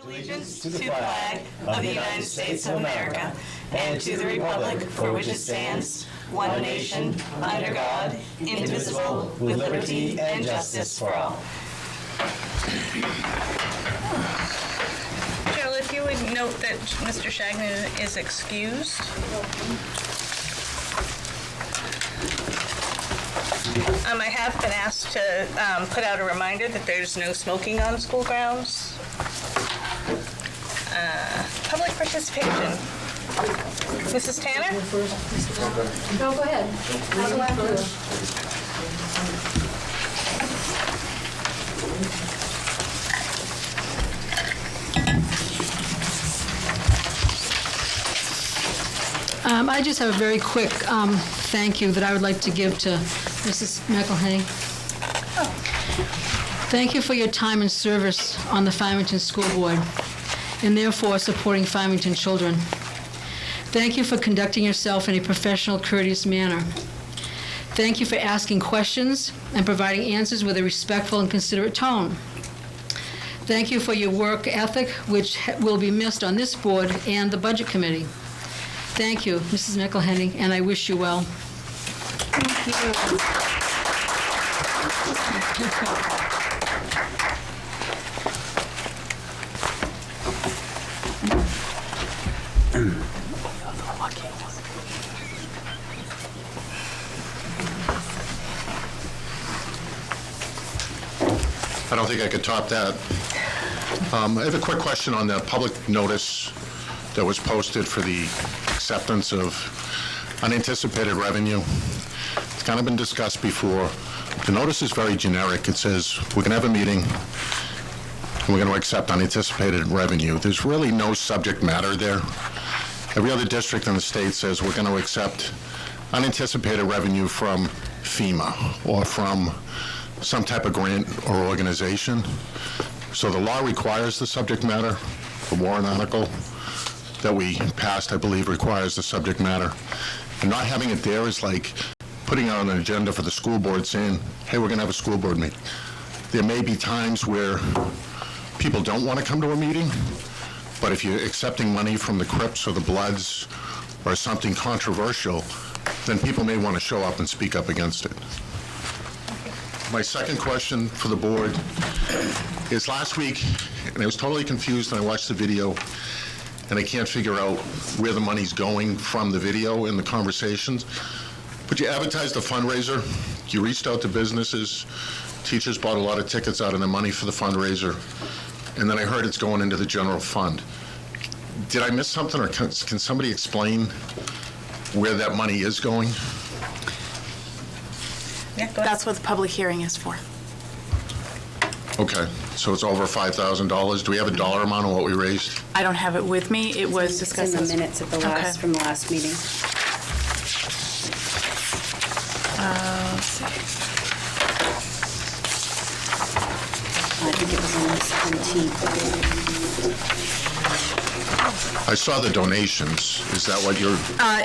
Allegiance to the flag of the United States of America and to the republic for which it stands, one nation, under God, indivisible, with liberty and justice for all. Cheryl, if you would note that Mr. Shagnon is excused. I have been asked to put out a reminder that there's no smoking on school grounds. Public participation. Mrs. Tanner? No, go ahead. I'll go after you. I just have a very quick thank you that I would like to give to Mrs. McElhenney. Thank you for your time and service on the Farmington School Board and therefore supporting Farmington children. Thank you for conducting yourself in a professional, courteous manner. Thank you for asking questions and providing answers with a respectful and considerate tone. Thank you for your work ethic, which will be missed on this board and the Budget Committee. Thank you, Mrs. McElhenney, and I wish you well. Thank you. I don't think I could top that. I have a quick question on the public notice that was posted for the acceptance of unanticipated revenue. It's kind of been discussed before. The notice is very generic. It says we're going to have a meeting and we're going to accept unanticipated revenue. There's really no subject matter there. Every other district in the state says we're going to accept unanticipated revenue from FEMA or from some type of grant or organization. So the law requires the subject matter. The warrant article that we passed, I believe, requires the subject matter. And not having it there is like putting out an agenda for the school board saying, hey, we're going to have a school board meeting. There may be times where people don't want to come to a meeting, but if you're accepting money from the Crips or the Bloods or something controversial, then people may want to show up and speak up against it. My second question for the board is last week, and I was totally confused, and I watched the video, and I can't figure out where the money's going from the video and the conversations. But you advertised a fundraiser. You reached out to businesses. Teachers bought a lot of tickets out of the money for the fundraiser. And then I heard it's going into the general fund. Did I miss something, or can somebody explain where that money is going? Yeah, go ahead. That's what the public hearing is for. Okay, so it's over $5,000. Do we have a dollar amount on what we raised? I don't have it with me. It was discussed. It's in the minutes at the last, Okay. from the last meeting. Let's see. I think it was on the 17th. I saw the donations. Is that what you're,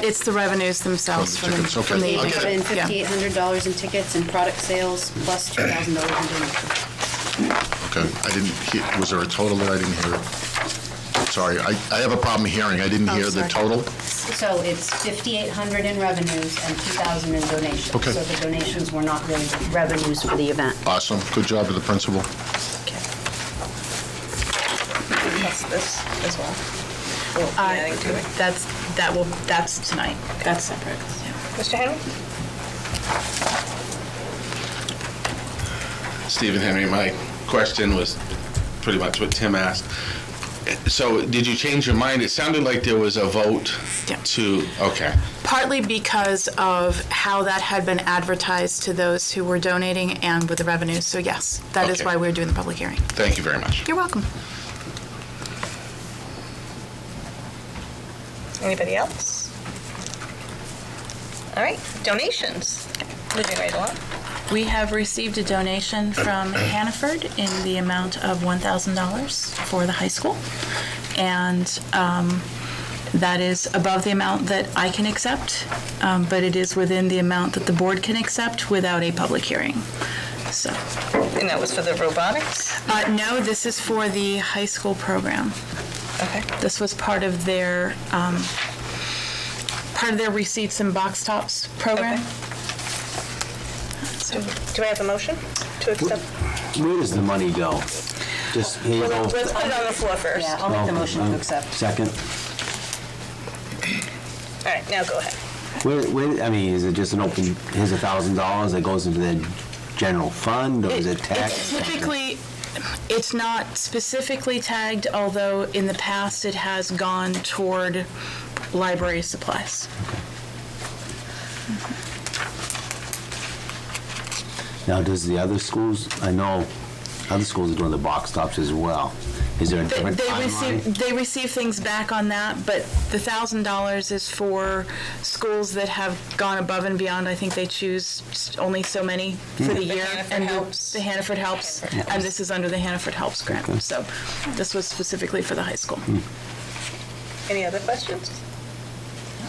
It's the revenues themselves From the tickets, okay. from the I'll get it. $5,800 in tickets and product sales, plus $2,000 in donations. okay, I didn't hear, was there a total that I didn't hear? Sorry, I have a problem hearing. I didn't hear the sorry. total. So it's $5,800 in revenues and $2,000 in donations. Okay. So the donations were not really revenues for the event. Awesome. Good job to the principal. Okay. Plus this as well. We'll be adding to it. That's tonight. That's separate. Yeah. Mr. Henry? Stephen Henry, my question was pretty much what Tim asked. So did you change your mind? It sounded like there was a vote Yeah. to, okay. Partly because of how that had been advertised to those who were donating and with the revenues. So yes, that is Okay. why we're doing the public hearing. Thank you very much. You're welcome. Anybody else? All right, donations. Moving right along. We have received a donation from Hannaford in the amount of $1,000 for the high school. And that is above the amount that I can accept, but it is within the amount that the board can accept without a public hearing. So, And that was for the robotics? no, this is for the high school program. Okay. This was part of their receipts and box tops program. Do I have a motion to accept? Where does the money go? Just, here you go. Let's put it on the floor first. Yeah, I'll make the motion to accept. Second. All right, now go ahead. Where, I mean, is it just an open, here's $1,000 that goes into the general fund, or is it tax? Typically, it's not specifically tagged, although in the past it has gone toward library supplies. Now, does the other schools, I know other schools are doing the box tops as well. Is there a different timeline? They receive things back on that, but the $1,000 is for schools that have gone above and beyond. I think they choose only so many for the year. Hannaford Helps. The Hannaford Helps, and this is under the Hannaford Helps grant. So this was specifically for the high school. Any other questions?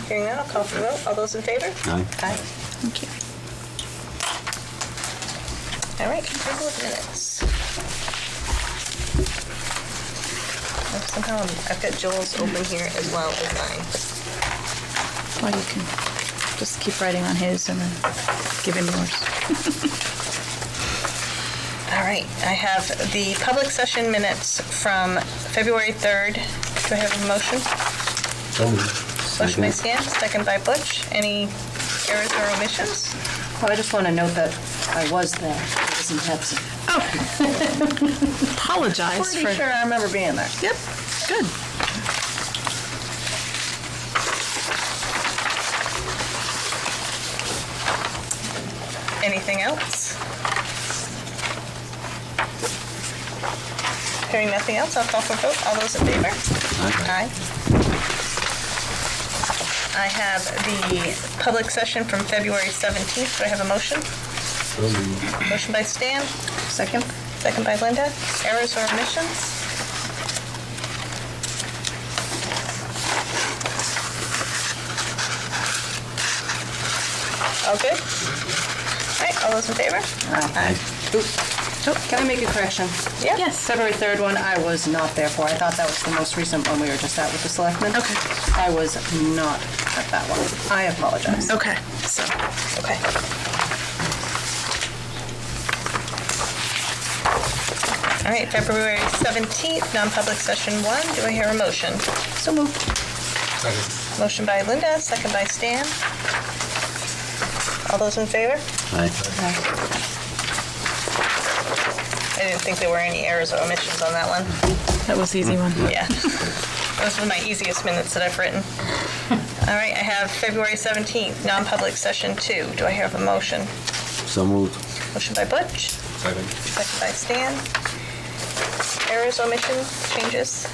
Hearing none, I'll call for the vote. All those in favor? Aye. Aye. Thank you. All right, approval of minutes. Somehow I've got Joel's open here as well as mine. Well, you can just keep writing on his and then give him yours. All right, I have the public session minutes from February 3rd. Do I have a motion? Motion by Stan, second by Butch. Any errors or omissions? Well, I just want to note that I was there. I wasn't absent. Apologize for... Pretty sure I remember being there. Yep, good. Anything else? Hearing nothing else, I'll call for vote. All those in favor? Aye. I have the public session from February 17th. Do I have a motion? Motion by Stan, Second? second by Linda. Errors or omissions? All good? All right, all those in favor? Aye. Can I make a correction? Yeah. Yes. February 3rd one, I was not there for. I thought that was the most recent one we were just at with the selectmen. Okay. I was not at that one. I apologize. Okay, so... Okay. All right, February 17th, non-public session 1. Do I hear a motion? So moved. Motion by Linda, second by Stan. All those in favor? Aye. I didn't think there were any errors or omissions on that one. That was the easy one. Yeah. Those were my easiest minutes that I've written. All right, I have February 17th, non-public session 2. Do I hear a motion? So moved. Motion by Butch. Second. Second by Stan. Errors, omissions, changes?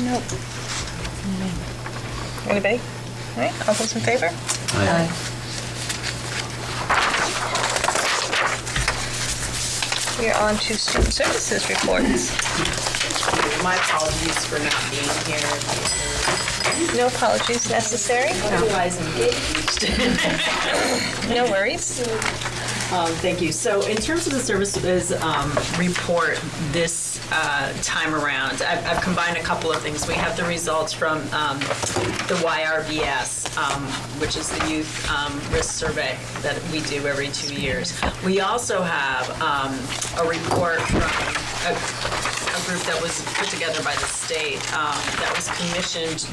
Nope. Anybody? All right, all those in favor? Aye. We are on to student services reports. My apologies for not being here. No apologies necessary. Otherwise engaged. No worries. Thank you. So in terms of the services report this time around, I've combined a couple of things. We have the results from the YRBS, which is the Youth Risk Survey that we do every 2 years. We also have a report from a group that was put together by the state that was commissioned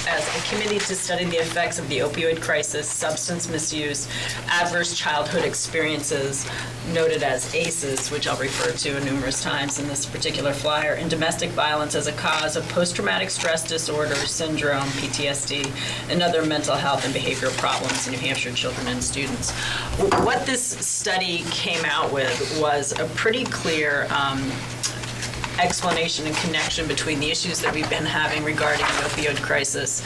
as a committee to study the effects of the opioid crisis, substance misuse, adverse childhood experiences, noted as ACEs, which I'll refer to numerous times in this particular flyer, and domestic violence as a cause of post-traumatic stress disorder syndrome, PTSD, and other mental health and behavioral problems in New Hampshire children and students. What this study came out with was a pretty clear explanation and connection between the issues that we've been having regarding the opioid crisis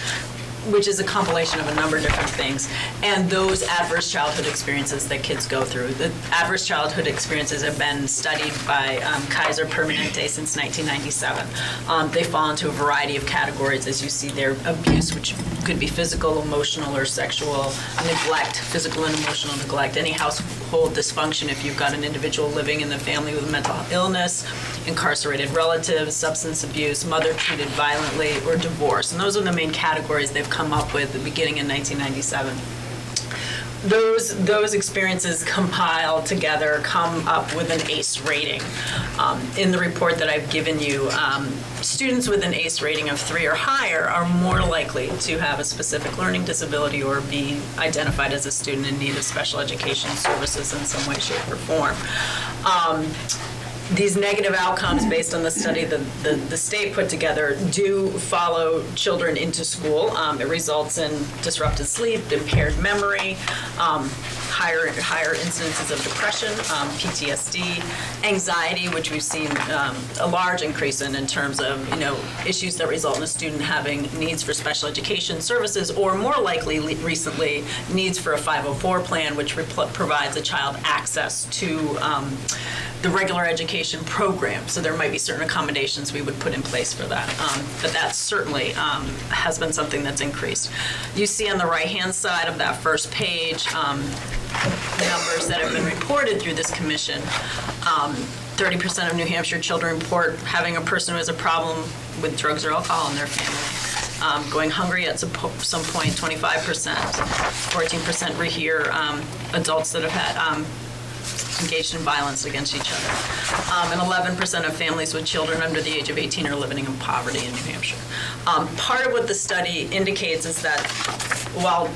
which is a compilation of a number of different things, and those adverse childhood experiences that kids go through. The adverse childhood experiences have been studied by Kaiser Permanente since 1997. They fall into a variety of categories, as you see there: abuse, which could be physical, emotional, or sexual; neglect, physical and emotional neglect; any household dysfunction if you've got an individual living in the family with mental illness; incarcerated relatives; substance abuse; mother treated violently; or divorce. And those are the main categories they've come up with beginning in 1997. Those experiences compiled together come up with an ACE rating. In the report that I've given you, students with an ACE rating of 3 or higher are more likely to have a specific learning disability or be identified as a student in need of special education services in some way, shape, or form. These negative outcomes, based on the study that the state put together, do follow children into school. It results in disrupted sleep, impaired memory, higher incidences of depression, PTSD, anxiety, which we've seen a large increase in terms of issues that result in a student having needs for special education services, or more likely recently needs for a 504 plan, which provides a child access to the regular education program. So there might be certain accommodations we would put in place for that. But that certainly has been something that's increased. You see on the right-hand side of that first page numbers that have been reported through this commission. 30% of New Hampshire children report having a person who has a problem with drugs or alcohol in their family. Going hungry at some point, 25%. 14% we hear adults that have had engaged in violence against each other. And 11% of families with children under the age of 18 are living in poverty in New Hampshire. Part of what the study indicates is that while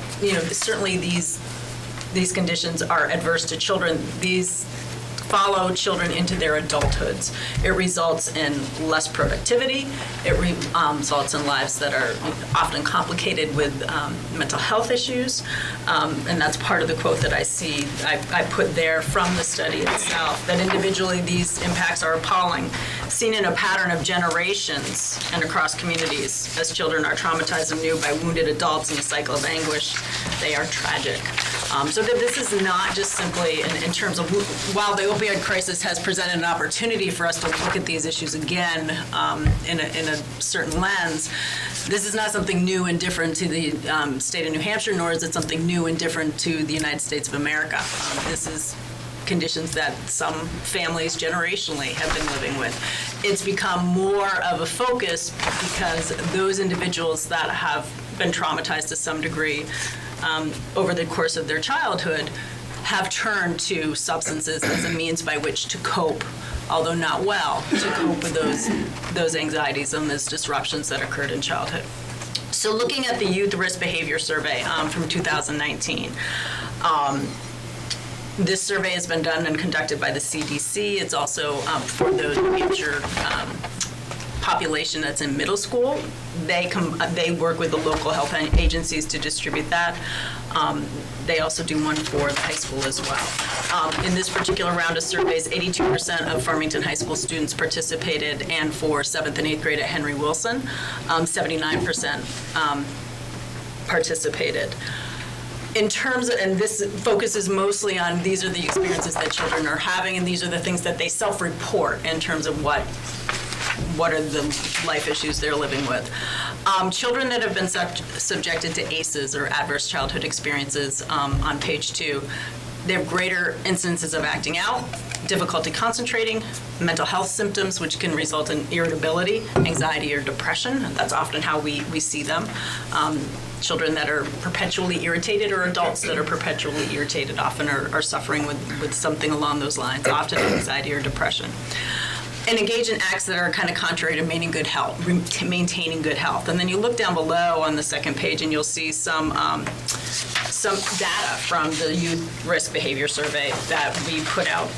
certainly these conditions are adverse to children, these follow children into their adulthoods. It results in less productivity. It results in lives that are often complicated with mental health issues. And that's part of the quote that I see, I put there from the study itself, that individually these impacts are appalling, seen in a pattern of generations and across communities. As children are traumatized anew by wounded adults in a cycle of anguish, they are tragic. So that this is not just simply in terms of, while the opioid crisis has presented an opportunity for us to look at these issues again in a certain lens, this is not something new and different to the state of New Hampshire, nor is it something new and different to the United States of America. This is conditions that some families generationally have been living with. It's become more of a focus because those individuals that have been traumatized to some degree over the course of their childhood have turned to substances as a means by which to cope, although not well, to cope with those anxieties and those disruptions that occurred in childhood. So looking at the Youth Risk Behavior Survey from 2019, this survey has been done and conducted by the CDC. It's also for the New Hampshire population that's in middle school. They work with the local health agencies to distribute that. They also do one for the high school as well. In this particular round of surveys, 82% of Farmington High School students participated, and for 7th and 8th grade at Henry Wilson, 79% participated. In terms of, and this focuses mostly on, these are the experiences that children are having, and these are the things that they self-report in terms of what are the life issues they're living with. Children that have been subjected to ACEs, or adverse childhood experiences, on page 2, they have greater incidences of acting out, difficulty concentrating, mental health symptoms, which can result in irritability, anxiety, or depression. That's often how we see them. Children that are perpetually irritated, or adults that are perpetually irritated, often are suffering with something along those lines, often anxiety or depression. And engage in acts that are kind of contrary to maintaining good health. And then you look down below on the second page, and you'll see some data from the Youth Risk Behavior Survey that we put out,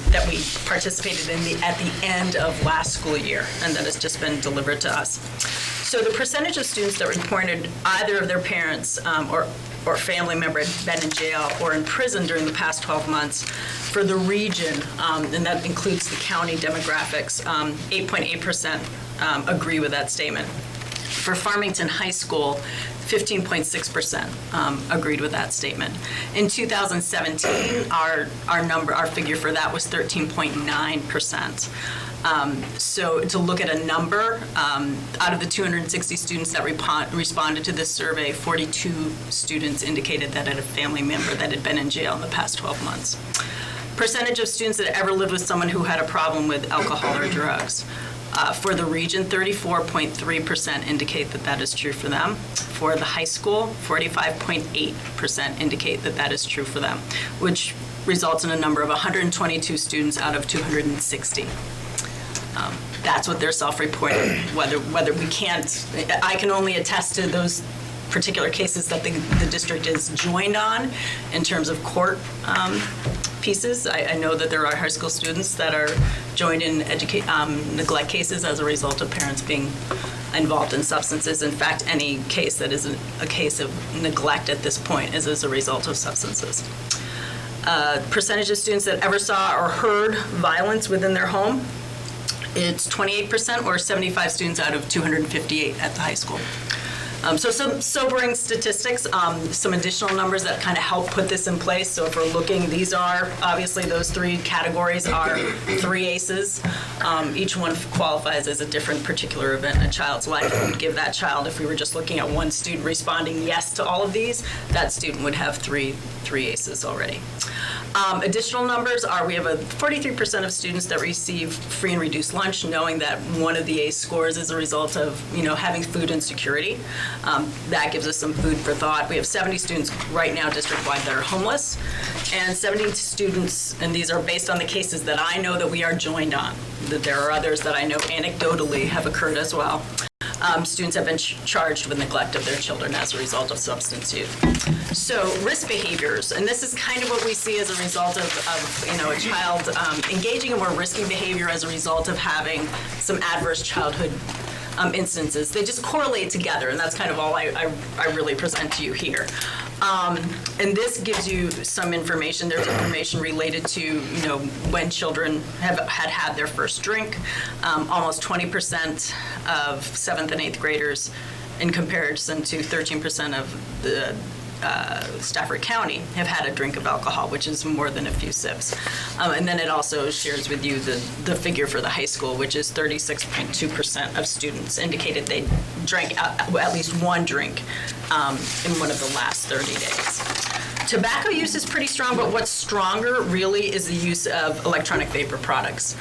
that we participated in at the end of last school year, and that has just been delivered to us. So the percentage of students that reported either of their parents or family member had been in jail or in prison during the past 12 months for the region, and that includes the county demographics, 8.8% agree with that statement. For Farmington High School, 15.6% agreed with that statement. In 2017, our figure for that was 13.9%. So to look at a number, out of the 260 students that responded to this survey, 42 students indicated that had a family member that had been in jail in the past 12 months. Percentage of students that ever lived with someone who had a problem with alcohol or drugs. For the region, 34.3% indicate that that is true for them. For the high school, 45.8% indicate that that is true for them, which results in a number of 122 students out of 260. That's what they're self-reporting. Whether we can't, I can only attest to those particular cases that the district is joined on in terms of court pieces. I know that there are high school students that are joined in neglect cases as a result of parents being involved in substances. In fact, any case that is a case of neglect at this point is as a result of substances. Percentage of students that ever saw or heard violence within their home, it's 28%, or 75 students out of 258 at the high school. So some sobering statistics, some additional numbers that kind of help put this in place. So if we're looking, these are, obviously those three categories are 3 ACEs. Each one qualifies as a different particular event in a child's life. It would give that child, if we were just looking at one student responding yes to all of these, that student would have three ACEs already. Additional numbers are, we have a 43% of students that receive free and reduced lunch, knowing that one of the ACE scores is a result of, having food insecurity. That gives us some food for thought. We have 70 students right now district-wide that are homeless, and 70 students, and these are based on the cases that I know that we are joined on. That there are others that I know anecdotally have occurred as well. Students have been charged with neglect of their children as a result of substance use. So risk behaviors, and this is kind of what we see as a result of a child engaging in more risky behavior as a result of having some adverse childhood instances. They just correlate together, and that's kind of all I really present to you here. And this gives you some information. There's information related to, when children have had their first drink. Almost 20% of 7th and 8th graders, in comparison to 13% of the Stafford County, have had a drink of alcohol, which is more than a few sips. And then it also shares with you the figure for the high school, which is 36.2% of students indicated they drank at least one drink in one of the last 30 days. Tobacco use is pretty strong, but what's stronger really is the use of electronic vapor products,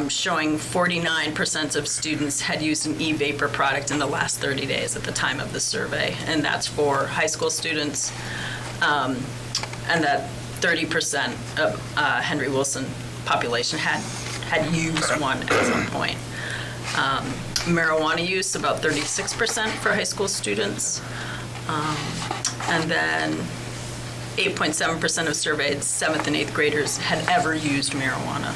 showing 49% of students had used an e-vapor product in the last 30 days at the time of the survey, and that's for high school students, and that 30% of Henry Wilson population had used one at some point. Marijuana use, about 36% for high school students, and then 8.7% of surveyed 7th and 8th graders had ever used marijuana.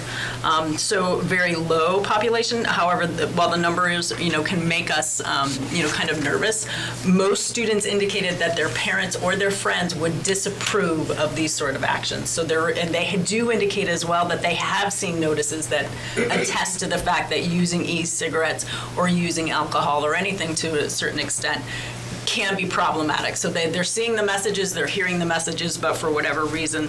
So very low population. However, while the numbers, can make us, kind of nervous, most students indicated that their parents or their friends would disapprove of these sort of actions. So they do indicate as well that they have seen notices that attest to the fact that using e-cigarettes or using alcohol or anything to a certain extent can be problematic. So they're seeing the messages, they're hearing the messages, but for whatever reason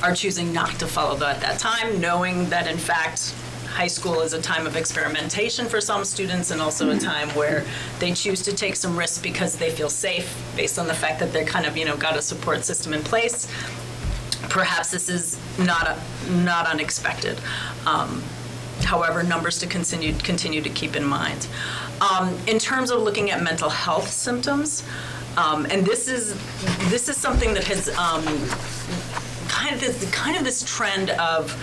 are choosing not to follow that at that time, knowing that in fact high school is a time of experimentation for some students and also a time where they choose to take some risks because they feel safe based on the fact that they're kind of, got a support system in place. Perhaps this is not unexpected. However, numbers to continue to keep in mind. In terms of looking at mental health symptoms, and this is something that has kind of this trend of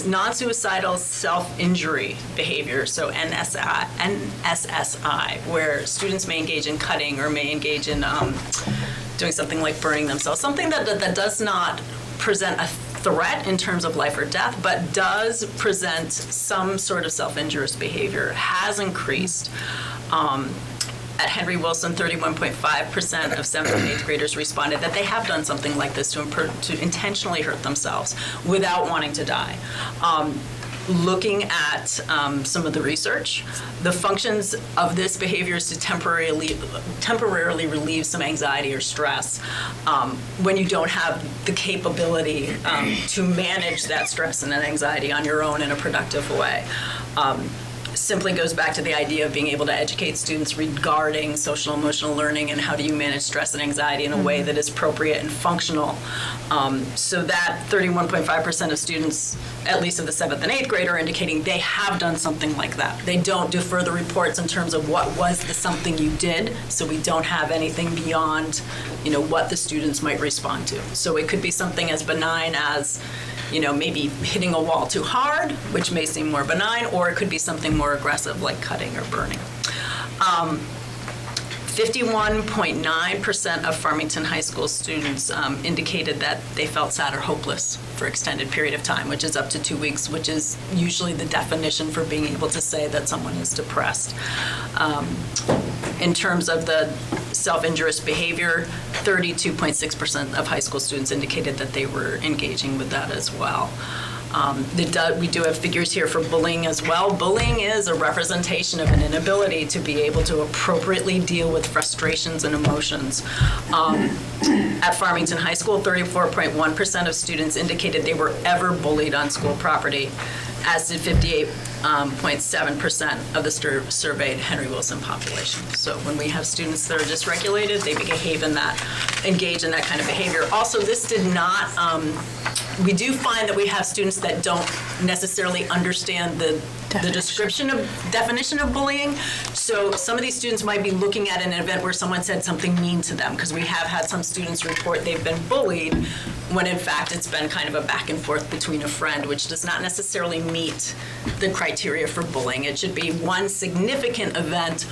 non-suicidal self-injury behavior, so NSSI, where students may engage in cutting or may engage in doing something like burning themselves, something that does not present a threat in terms of life or death, but does present some sort of self-injurious behavior, has increased. At Henry Wilson, 31.5% of 7th and 8th graders responded that they have done something like this to intentionally hurt themselves without wanting to die. looking at some of the research. The functions of this behavior is to temporarily relieve some anxiety or stress when you don't have the capability to manage that stress and that anxiety on your own in a productive way. Simply goes back to the idea of being able to educate students regarding social emotional learning and how do you manage stress and anxiety in a way that is appropriate and functional. So that 31.5% of students, at least of the 7th and 8th grade, are indicating they have done something like that. They don't do further reports in terms of what was the something you did, so we don't have anything beyond, what the students might respond to. So it could be something as benign as maybe hitting a wall too hard, which may seem more benign, or it could be something more aggressive like cutting or burning. 51.9% of Farmington High School students indicated that they felt sad or hopeless for extended period of time, which is up to 2 weeks, which is usually the definition for being able to say that someone is depressed. In terms of the self-injurious behavior, 32.6% of high school students indicated that they were engaging with that as well. We do have figures here for bullying as well. Bullying is a representation of an inability to be able to appropriately deal with frustrations and emotions. At Farmington High School, 34.1% of students indicated they were ever bullied on school property, as did 58.7% of the surveyed Henry Wilson population. So when we have students that are dysregulated, they engage in that kind of behavior. Also, this did not, we do find that we have students that don't necessarily understand the definition of bullying. So some of these students might be looking at an event where someone said something mean to them, because we have had some students report they've been bullied when in fact it's been kind of a back and forth between a friend, which does not necessarily meet the criteria for bullying. It should be one significant event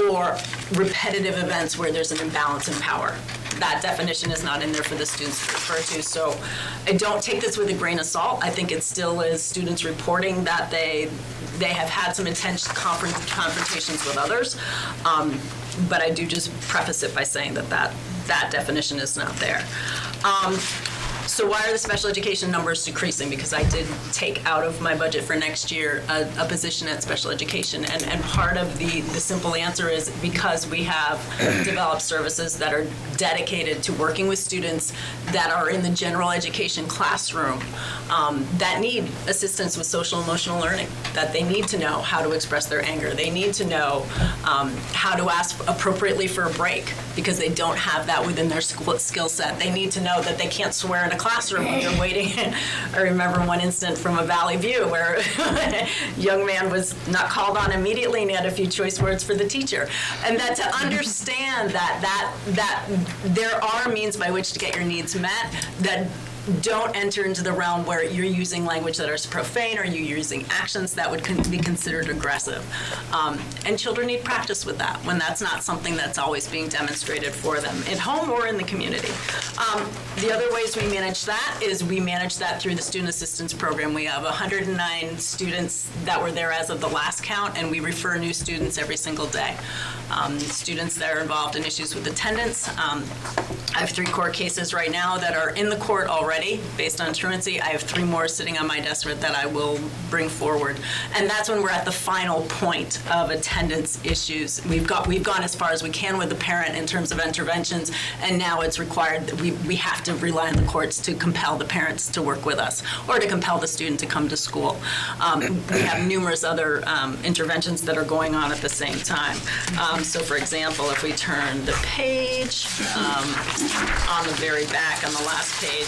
or repetitive events where there's an imbalance in power. That definition is not in there for the students to refer to. So I don't take this with a grain of salt. I think it still is students reporting that they have had some intense confrontations with others. But I do just preface it by saying that definition is not there. So why are the special education numbers decreasing? Because I did take out of my budget for next year a position at special education. And part of the simple answer is because we have developed services that are dedicated to working with students that are in the general education classroom that need assistance with social emotional learning, that they need to know how to express their anger. They need to know how to ask appropriately for a break because they don't have that within their skill set. They need to know that they can't swear in a classroom when they're waiting. I remember one incident from a Valley View where a young man was not called on immediately and he had a few choice words for the teacher. And that to understand that there are means by which to get your needs met that don't enter into the realm where you're using language that is profane or you're using actions that would be considered aggressive. And children need practice with that when that's not something that's always being demonstrated for them at home or in the community. The other ways we manage that is we manage that through the Student Assistance Program. We have 109 students that were there as of the last count, and we refer new students every single day. Students that are involved in issues with attendance. I have 3 court cases right now that are in the court already based on truancy. I have 3 more sitting on my desk that I will bring forward. And that's when we're at the final point of attendance issues. We've gone as far as we can with the parent in terms of interventions, and now it's required that we have to rely on the courts to compel the parents to work with us or to compel the student to come to school. We have numerous other interventions that are going on at the same time. So for example, if we turn the page, on the very back, on the last page,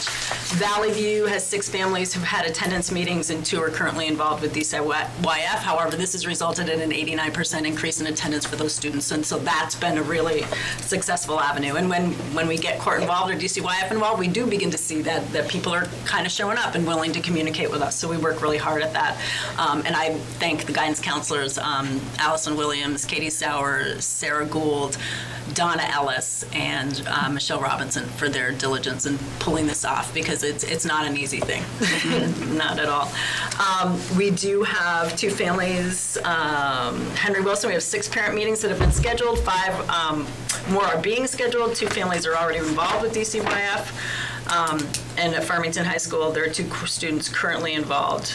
Valley View has 6 families who've had attendance meetings and 2 are currently involved with DCYF. However, this has resulted in an 89% increase in attendance for those students, and so that's been a really successful avenue. And when we get court involved or DCYF involved, we do begin to see that people are kind of showing up and willing to communicate with us, so we work really hard at that. And I thank the guidance counselors, Allison Williams, Katie Sauer, Sarah Gould, Donna Ellis, and Michelle Robinson for their diligence in pulling this off, because it's not an easy thing, not at all. We do have 2 families, Henry Wilson, we have 6 parent meetings that have been scheduled, 5 more are being scheduled, 2 families are already involved with DCYF. And at Farmington High School, there are 2 students currently involved.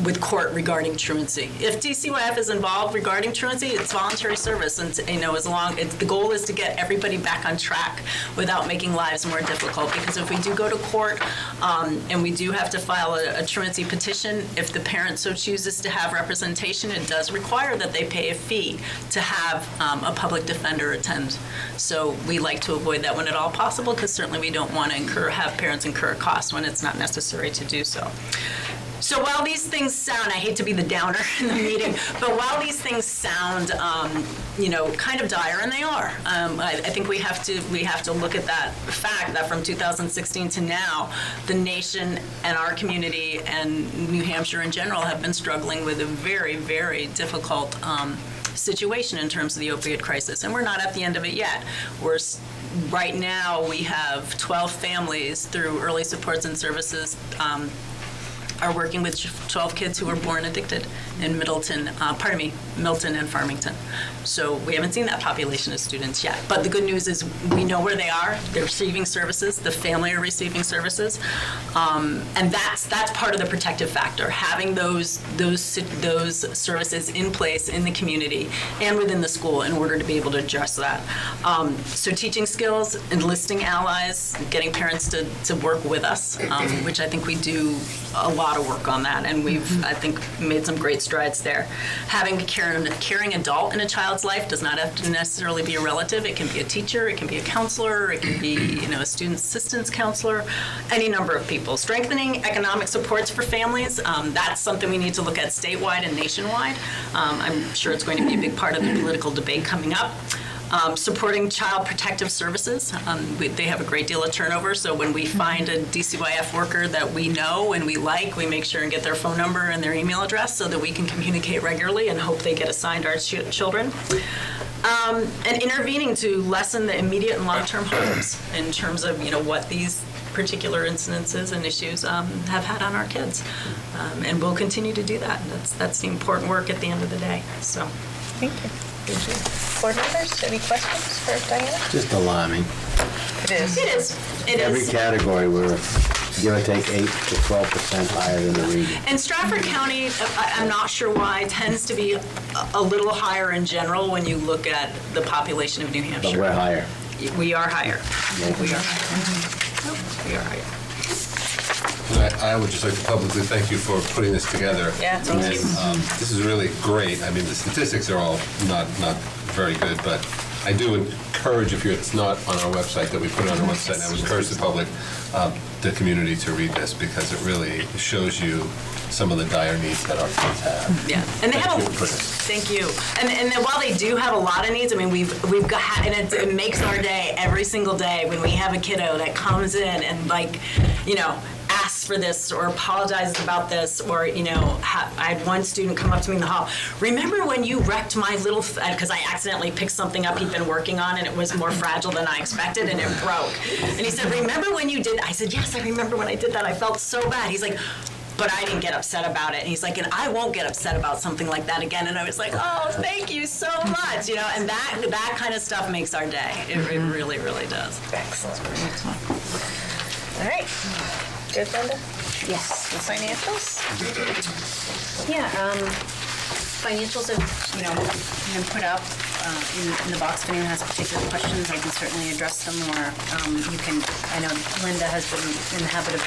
with court regarding truancy. If DCYF is involved regarding truancy, it's voluntary service, and the goal is to get everybody back on track without making lives more difficult. Because if we do go to court and we do have to file a truancy petition, if the parent so chooses to have representation, it does require that they pay a fee to have a public defender attend. So we like to avoid that when at all possible, because certainly we don't want to have parents incur costs when it's not necessary to do so. So while these things sound, I hate to be the downer in the meeting, but while these things sound, kind of dire, and they are, I think we have to look at that fact that from 2016 to now, the nation and our community and New Hampshire in general have been struggling with a very, very difficult situation in terms of the opiate crisis, and we're not at the end of it yet. Right now, we have 12 families through early supports and services are working with 12 kids who were born addicted in Milton and Farmington. So we haven't seen that population of students yet. But the good news is we know where they are. They're receiving services. The family are receiving services. And that's part of the protective factor, having those services in place in the community and within the school in order to be able to address that. So teaching skills, enlisting allies, getting parents to work with us, which I think we do a lot of work on that, and we've, I think, made some great strides there. Having a caring adult in a child's life does not have to necessarily be a relative. It can be a teacher, it can be a counselor, it can be a student assistance counselor, any number of people. Strengthening economic supports for families, that's something we need to look at statewide and nationwide. I'm sure it's going to be a big part of the political debate coming up. Supporting child protective services. They have a great deal of turnover, so when we find a DCYF worker that we know and we like, we make sure and get their phone number and their email address so that we can communicate regularly and hope they get assigned our children. And intervening to lessen the immediate and long-term harms in terms of what these particular incidences and issues have had on our kids. And we'll continue to do that. That's the important work at the end of the day. So, Thank you. Board members, any questions for Diana? Just alarming. It is. it is. Every category, we're give or take 8 to 12% higher than the region. And Stratford County, I'm not sure why, tends to be a little higher in general when you look at the population of New Hampshire. But we're higher. We are higher. We are higher. We are higher. I would just like to publicly thank you for putting this together. Yeah, thank you. This is really great. I mean, the statistics are all not very good, but I do encourage, if it's not on our website, that we put it on our website, and I would encourage the public, the community to read this, because it really shows you some of the dire needs that our kids have. Yeah, and they have Thank you. thank you. And while they do have a lot of needs, I mean, we've got, and it makes our day every single day when we have a kiddo that comes in and asks for this or apologizes about this, or I had one student come up to me in the hall. Remember when you wrecked my little? Because I accidentally picked something up he'd been working on, and it was more fragile than I expected, and it broke. And he said, "Remember when you did?" I said, "Yes, I remember when I did that. I felt so bad." He's like, "But I didn't get upset about it." And he's like, "And I won't get upset about something like that again." And I was like, "Oh, thank you so much." And that kind of stuff makes our day. It really, really does. Excellent. All right. Good, Linda? Yes. The financials? Yeah, financials have, been put up in the box. If anyone has particular questions, I can certainly address them, or I know Linda has been in the habit of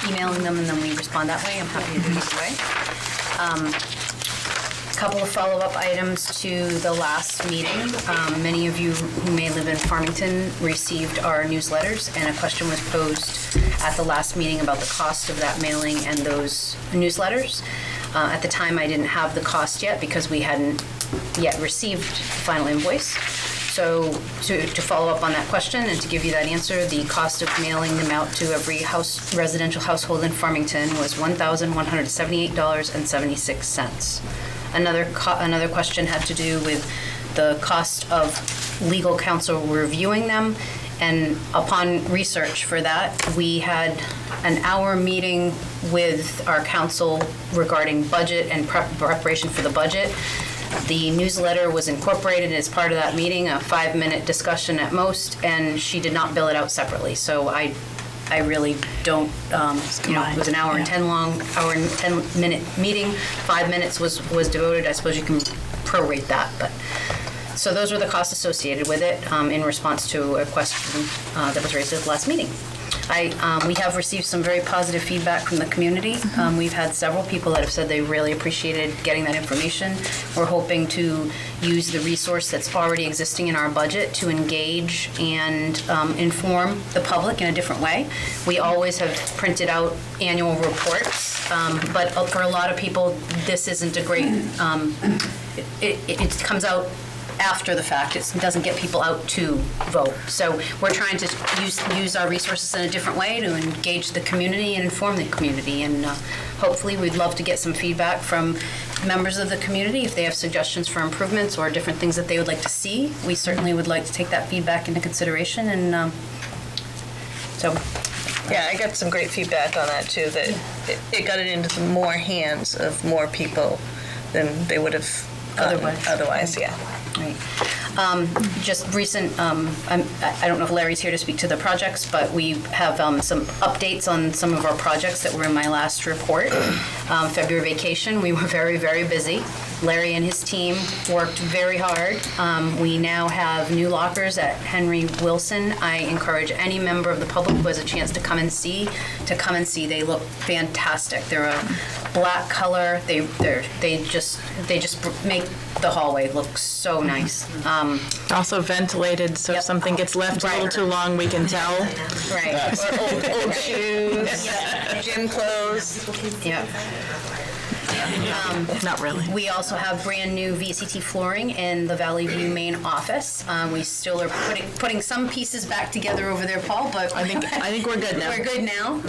emailing them, and then we respond that way. I'm happy to do it either way. Couple of follow-up items to the last meeting. Many of you who may live in Farmington received our newsletters, and a question was posed at the last meeting about the cost of that mailing and those newsletters. At the time, I didn't have the cost yet because we hadn't yet received the final invoice. So to follow up on that question and to give you that answer, the cost of mailing them out to every residential household in Farmington was $1,178.76. Another question had to do with the cost of legal counsel reviewing them, and upon research for that, we had an hour meeting with our counsel regarding budget and preparation for the budget. The newsletter was incorporated as part of that meeting, a 5-minute discussion at most, and she did not bill it out separately. So I I really don't, it was an hour and 10-minute meeting, 5 minutes was devoted. I suppose you can prorate that, but. So those were the costs associated with it in response to a question that was raised at the last meeting. We have received some very positive feedback from the community. We've had several people that have said they really appreciated getting that information. We're hoping to use the resource that's already existing in our budget to engage and inform the public in a different way. We always have printed out annual reports, but for a lot of people, this isn't a great, it comes out after the fact. It doesn't get people out to vote. So we're trying to use our resources in a different way to engage the community and inform the community. And hopefully we'd love to get some feedback from members of the community if they have suggestions for improvements or different things that they would like to see. We certainly would like to take that feedback into consideration. And Yeah, I got some great feedback on that too, that it got it into more hands of more people than they would have otherwise, yeah. Right. Just recent, I don't know if Larry's here to speak to the projects, but we have some updates on some of our projects that were in my last report. February vacation, we were very, very busy. Larry and his team worked very hard. We now have new lockers at Henry Wilson. I encourage any member of the public who has a chance to come and see. They look fantastic. They're a black color. They just make the hallway look so nice. Also ventilated, so if something gets left a little too long, we can tell. Right. Or old shoes, gym clothes. Yeah. Not really. We also have brand new VCT flooring in the Valley View main office. We still are putting some pieces back together over there, Paul, but I think we're good now. We're good now.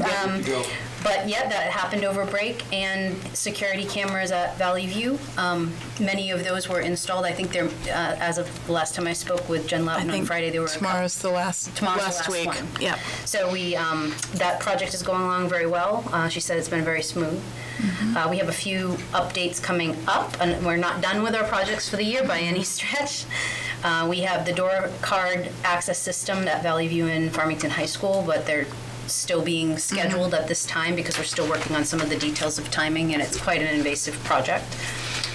But yeah, that happened over break, and security cameras at Valley View. Many of those were installed. I think they're, as of the last time I spoke with Jen Loudon on Friday, they were tomorrow's the last week. One. Yeah. So that project is going along very well. She said it's been very smooth. Mm-hmm. We have a few updates coming up, and we're not done with our projects for the year by any stretch. We have the door card access system at Valley View and Farmington High School, but they're still being scheduled at this time because we're still working on some of the details of timing, and it's quite an invasive project.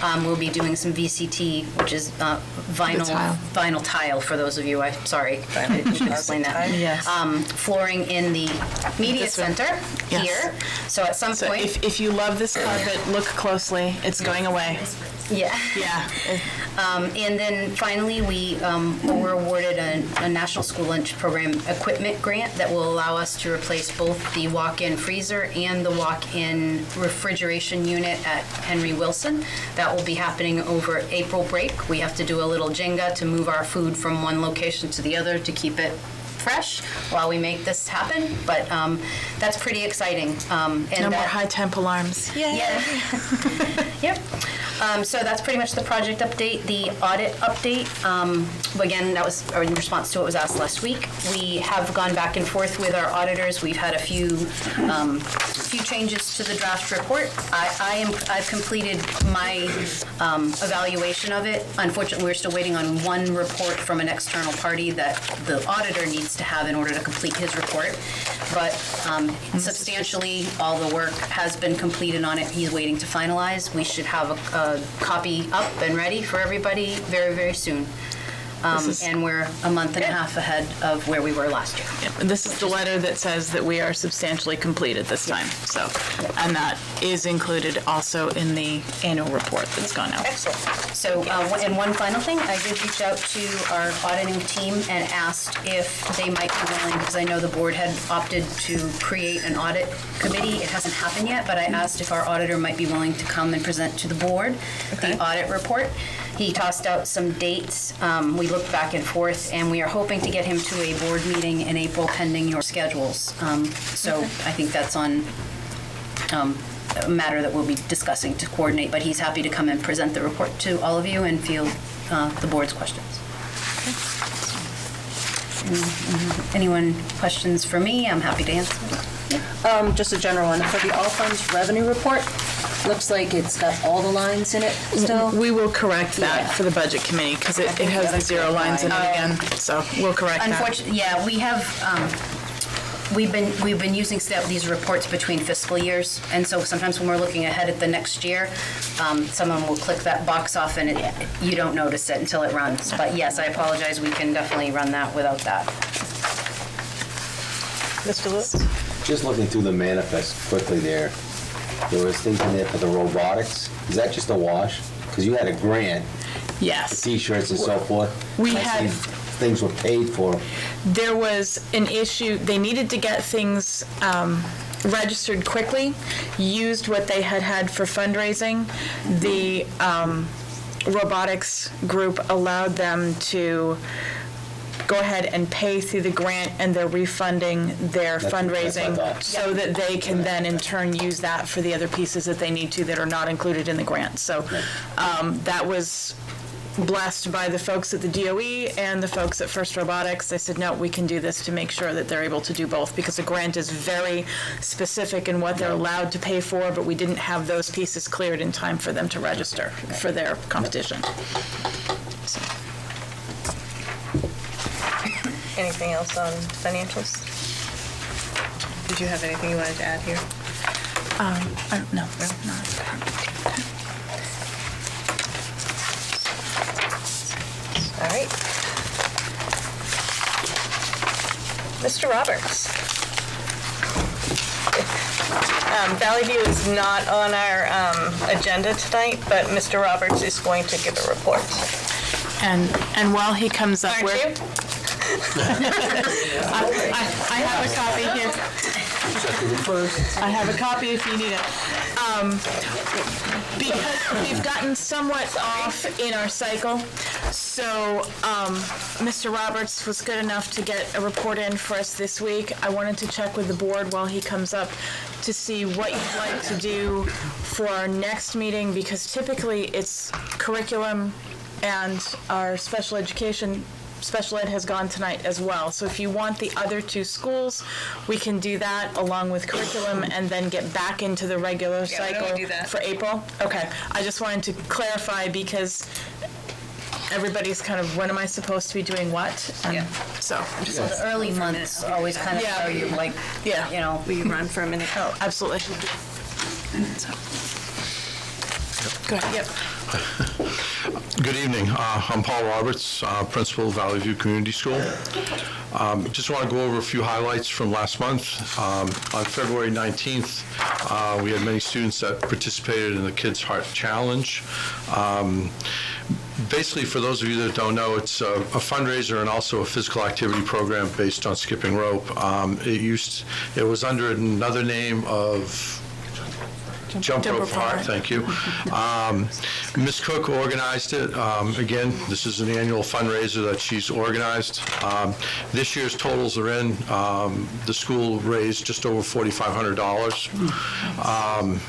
We'll be doing some VCT, which is vinyl tile for those of you. Sorry, I didn't explain that. Yes. Flooring in the media center here. So at some point, if you love this carpet, look closely. It's going away. Yeah. Yeah. And then finally, we were awarded a National School Lunch Program equipment grant that will allow us to replace both the walk-in freezer and the walk-in refrigeration unit at Henry Wilson. That will be happening over April break. We have to do a little Jenga to move our food from one location to the other to keep it fresh while we make this happen, but that's pretty exciting. And no more high temp alarms. Yeah. Yep. So that's pretty much the project update. The audit update, again, that was in response to what was asked last week. We have gone back and forth with our auditors. We've had a few changes to the draft report. I've completed my evaluation of it. Unfortunately, we're still waiting on one report from an external party that the auditor needs to have in order to complete his report. But substantially, all the work has been completed on it. He's waiting to finalize. We should have a copy up and ready for everybody very, very soon. And we're a month and a half ahead of where we were last year. Yep. This is the letter that says that we are substantially completed this time. So, and that is included also in the annual report that's gone out. Excellent. So, and one final thing, I did reach out to our auditing team and asked if they might be willing, because I know the board had opted to create an audit committee. It hasn't happened yet, but I asked if our auditor might be willing to come and present to the board the audit report. He tossed out some dates. We looked back and forth, and we are hoping to get him to a board meeting in April pending your schedules. So I think that's on a matter that we'll be discussing to coordinate, but he's happy to come and present the report to all of you and field the board's questions. Anyone questions for me? I'm happy to answer. Just a general one. For the all funds revenue report, looks like it's got all the lines in it still. We will correct that for the budget committee because it has the 0 lines in it again. So we'll correct that. Unfortunately, yeah, we have we've been using these reports between fiscal years, and so sometimes when we're looking ahead at the next year, someone will click that box off and you don't notice it until it runs. But yes, I apologize, we can definitely run that without that. Mr. Lewis? Just looking through the manifest quickly there was things in there for the robotics. Is that just a wash? Because you had a grant, Yes. T-shirts and so forth. We I had- see things were paid for. There was an issue, they needed to get things registered quickly, used what they had for fundraising. The robotics group allowed them to go ahead and pay through the grant, and they're refunding their That's what I fundraising thought. so that they can then in turn use that for the other pieces that they need to that are not included in the grant. So that was blessed by the folks at the DOE and the folks at First Robotics. They said, no, we can do this to make sure that they're able to do both, because the grant is very specific in what they're allowed to pay for, but we didn't have those pieces cleared in time for them to register for their competition. So. Anything else on financials? Did you have anything you wanted to add here? No, not. All right. Mr. Roberts. Valley View is not on our agenda tonight, but Mr. Roberts is going to give a report. And while he comes up, Aren't you? I have a copy here. I have a copy if you need it. Because we've gotten somewhat off in our cycle, so Mr. Roberts was good enough to get a report in for us this week. I wanted to check with the board while he comes up to see what you'd like to do for our next meeting, because typically it's curriculum and our special ed has gone tonight as well. So if you want the other two schools, we can do that along with curriculum and then get back into the regular cycle for April. Okay, I just wanted to clarify because everybody's kind of, when am I supposed to be doing what? And so The early months always kind of are you like, yeah. you know. Will you run for a minute? Oh, absolutely. So. Go ahead. Yep. Good evening. I'm Paul Roberts, Principal of Valley View Community School. Just want to go over a few highlights from last month. On February 19th, we had many students that participated in the Kids Heart Challenge. Basically, for those of you that don't know, it's a fundraiser and also a physical activity program based on skipping rope. It was under another name of Jump Rope Heart, thank you. Ms. Cook organized it. Again, this is an annual fundraiser that she's organized. This year's totals are in. The school raised just over $4,500.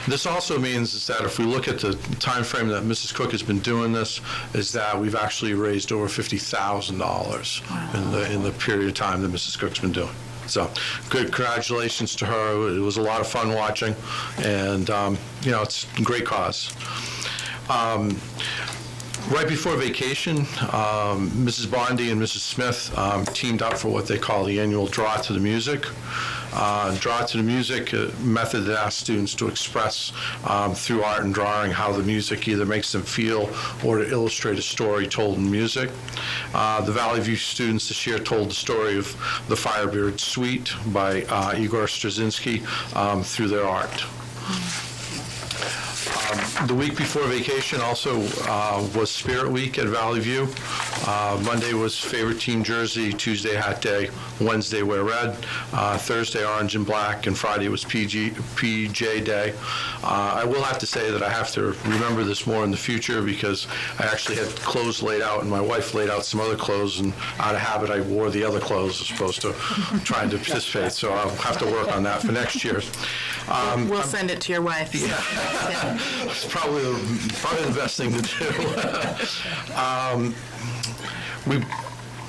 This also means is that if we look at the time frame that Mrs. Cook has been doing this, is that we've actually raised over $50,000 in the period of time that Mrs. Cook's been doing. So, good, congratulations to her. It was a lot of fun watching, and it's a great cause. Right before vacation, Mrs. Bondi and Mrs. Smith teamed up for what they call the annual Draw to the Music. Draw to the Music, a method that asks students to express through art and drawing how the music either makes them feel or to illustrate a story told in music. The Valley View students this year told the story of the Firebird Suite by Igor Straczynski through their art. The week before vacation also was Spirit Week at Valley View. Monday was favorite team jersey, Tuesday hat day, Wednesday wear red, Thursday orange and black, and Friday was PJ day. I will have to say that I have to remember this more in the future because I actually had clothes laid out and my wife laid out some other clothes, and out of habit I wore the other clothes as opposed to trying to participate, so I'll have to work on that for next year. We'll send it to your wife. It's probably the best thing to do.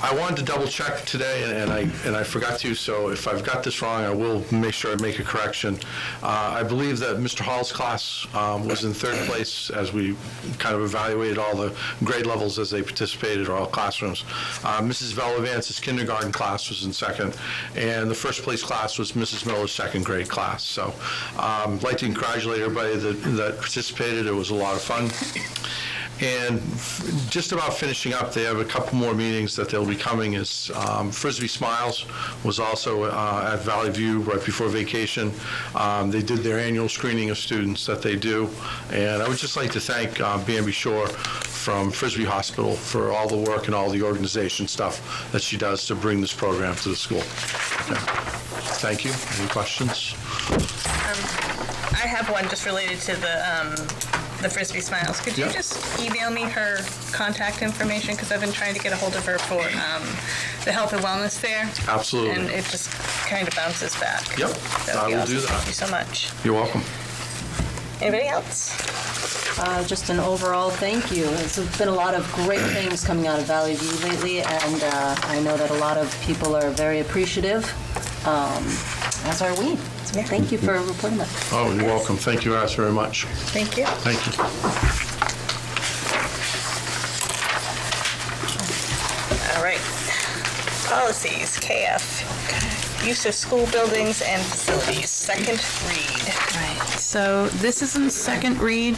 I wanted to double check today, and I forgot to, so if I've got this wrong, I will make sure I make a correction. I believe that Mr. Hall's class was in third place as we kind of evaluated all the grade levels as they participated, or all classrooms. Mrs. Velavance's kindergarten class was in second, and the first place class was Mrs. Miller's second grade class. So I'd like to congratulate everybody that participated. It was a lot of fun. And just about finishing up, they have a couple more meetings that they'll be coming. Is Frisbee Smiles was also at Valley View right before vacation. They did their annual screening of students that they do. And I would just like to thank Bambi Shore from Frisbee Hospital for all the work and all the organization stuff that she does to bring this program to the school. Okay. Thank you. Any questions? I have one just related to the Frisbee Smiles. Could you just email me her contact information? Because I've been trying to get a hold of her for the Health and Wellness Fair. Absolutely. And it just kind of bounces back. Yep, I will do that. Thank you so much. You're welcome. Anybody else? Just an overall thank you. There's been a lot of great things coming out of Valley View lately, and I know that a lot of people are very appreciative, as are we. So thank you for reporting that. Oh, you're welcome. Thank you guys very much. Thank you. Thank you. All right. Policies, KF. Use of school buildings and facilities, second read. Right, so this is in second read.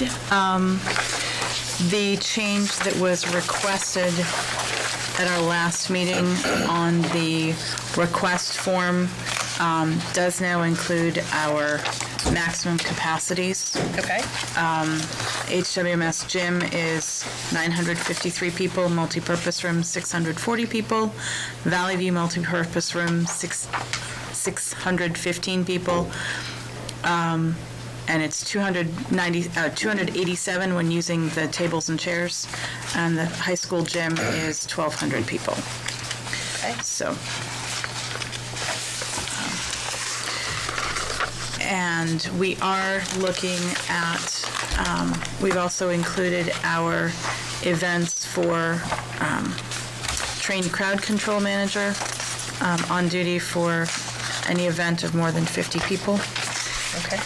The change that was requested at our last meeting on the request form does now include our maximum capacities. Okay. HWMS gym is 953 people, multipurpose room 640 people, Valley View multipurpose room 615 people, and it's 287 when using the tables and chairs, and the high school gym is 1,200 people. Okay. So. And we are looking at, we've also included our events for trained crowd control manager on duty for any event of more than 50 people. Okay.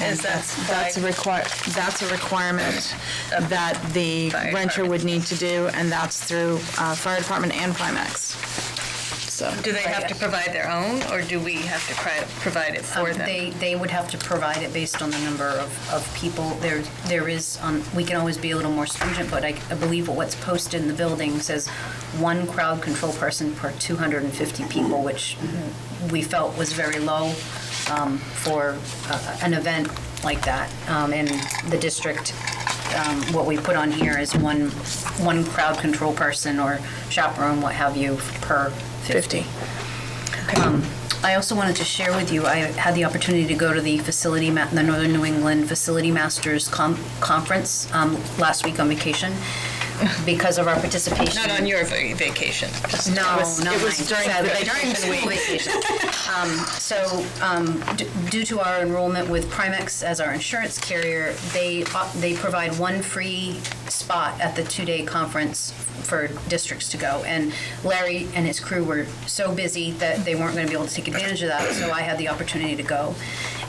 And that's a requirement that the renter would need to do, and that's through fire department and Primex. So, do they have to provide their own, or do we have to provide it for them? They would have to provide it based on the number of people. There is, we can always be a little more stringent, but I believe what's posted in the building says one crowd control person per 250 people, which we felt was very low for an event like that. And the district, what we put on here is one crowd control person or chaperone, what have you, per 50. I also wanted to share with you, I had the opportunity to go to the the Northern New England Facility Masters Conference last week on vacation because of our participation. Not on your vacation. No, it was during the vacation. So due to our enrollment with Primex as our insurance carrier, they provide one free spot at the 2-day conference for districts to go. And Larry and his crew were so busy that they weren't going to be able to take advantage of that, so I had the opportunity to go.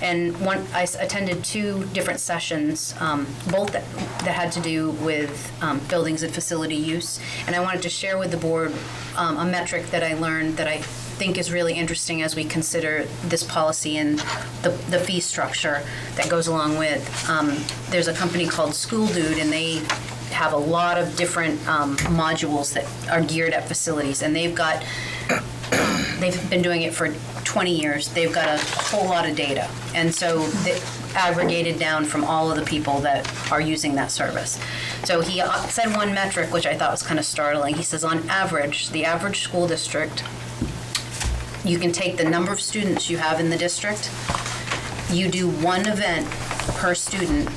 And I attended 2 different sessions, both that had to do with buildings and facility use. And I wanted to share with the board a metric that I learned that I think is really interesting as we consider this policy and the fee structure that goes along with. There's a company called School Dude, and they have a lot of different modules that are geared at facilities, and they've been doing it for 20 years. They've got a whole lot of data, and so they aggregated down from all of the people that are using that service. So he said one metric which I thought was kind of startling. He says on average, the average school district, you can take the number of students you have in the district, you do one event per student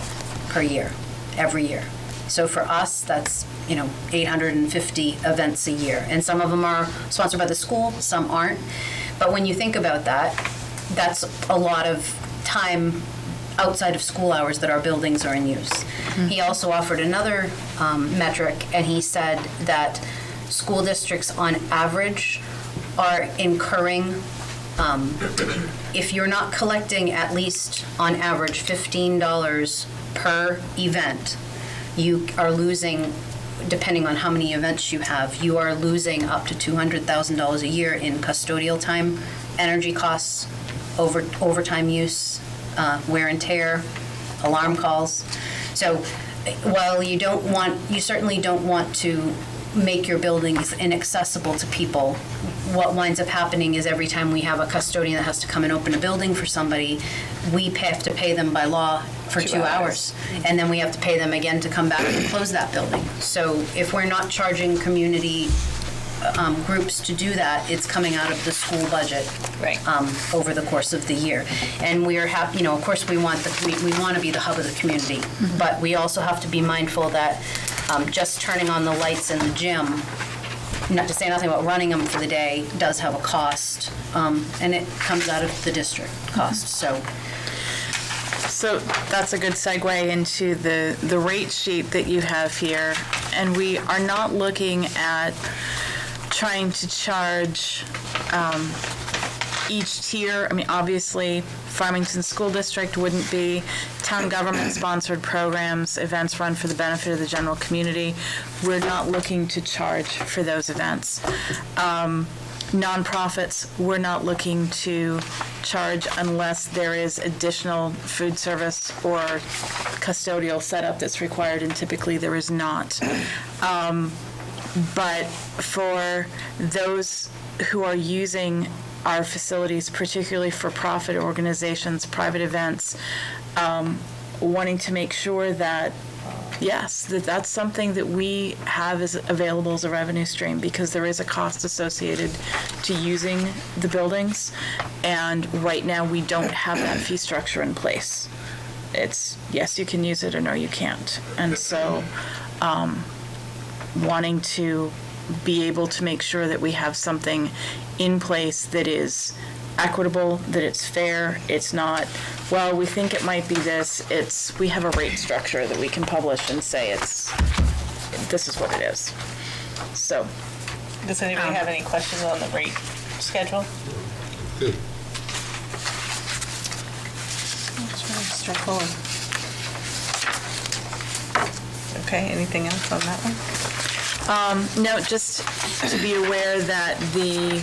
per year, every year. So for us, that's 850 events a year. And some of them are sponsored by the school, some aren't. But when you think about that, that's a lot of time outside of school hours that our buildings are in use. Mm-hmm. He also offered another metric, and he said that school districts on average are incurring, if you're not collecting at least on average $15 per event, you are losing, depending on how many events you have, you are losing up to $200,000 a year in custodial time, energy costs, overtime use, wear and tear, alarm calls. So while you certainly don't want to make your buildings inaccessible to people, what winds up happening is every time we have a custodian that has to come and open a building for somebody, we have to pay them by law for 2 hours. And then we have to pay them again to come back and close that building. So if we're not charging community groups to do that, it's coming out of the school budget over the course of the year. And we are happy, of course, we want to be the hub of the community, but we also have to be mindful that just turning on the lights in the gym, not to say nothing about running them for the day, does have a cost, and it comes out of the district cost. So that's a good segue into the rate sheet that you have here. And we are not looking at trying to charge each tier. I mean, obviously, Farmington School District wouldn't be. Town government-sponsored programs, events run for the benefit of the general community. We're not looking to charge for those events. Nonprofits, we're not looking to charge unless there is additional food service or custodial setup that's required, and typically there is not. But for those who are using our facilities, particularly for profit organizations, private events, wanting to make sure that, yes, that's something that we have as available as a revenue stream, because there is a cost associated to using the buildings, and right now we don't have that fee structure in place. It's, yes, you can use it, or no, you can't. And so, wanting to be able to make sure that we have something in place that is equitable, that it's fair, it's not, well, we think it might be this, it's, we have a rate structure that we can publish and say this is what it is. So. Does anybody have any questions on the rate schedule? Good. It's really straightforward. Okay, anything else on that one? No, just to be aware that the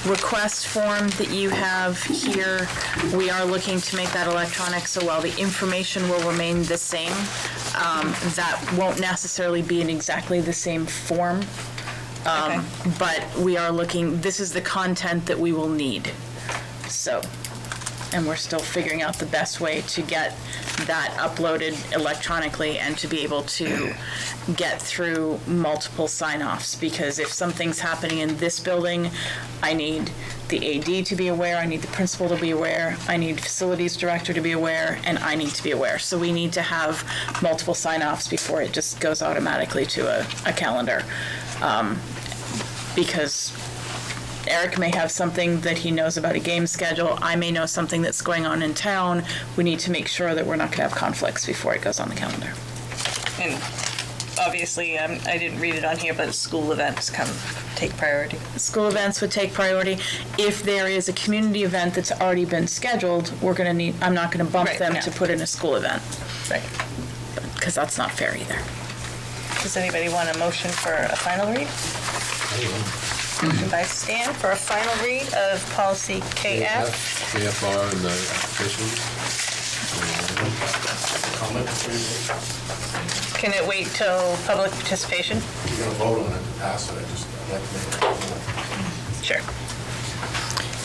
request form that you have here, we are looking to make that electronic, so while the information will remain the same, that won't necessarily be in exactly the same form. Okay. But we are looking, this is the content that we will need. So, and we're still figuring out the best way to get that uploaded electronically and to be able to get through multiple sign-offs, because if something's happening in this building, I need the AD to be aware, I need the principal to be aware, I need facilities director to be aware, and I need to be aware. So we need to have multiple sign-offs before it just goes automatically to a calendar. Because Eric may have something that he knows about a game schedule. I may know something that's going on in town. We need to make sure that we're not going to have conflicts before it goes on the calendar. And obviously, I didn't read it on here, but school events take priority. School events would take priority. If there is a community event that's already been scheduled, I'm not going to bump them to put in a school event. Right. Because that's not fair either. Does anybody want a motion for a final read? Motion by Stan for a final read of policy KF. KFR and the applications. Can it wait till public participation? You're going to vote on it to pass it, I'd like to make a comment. Sure.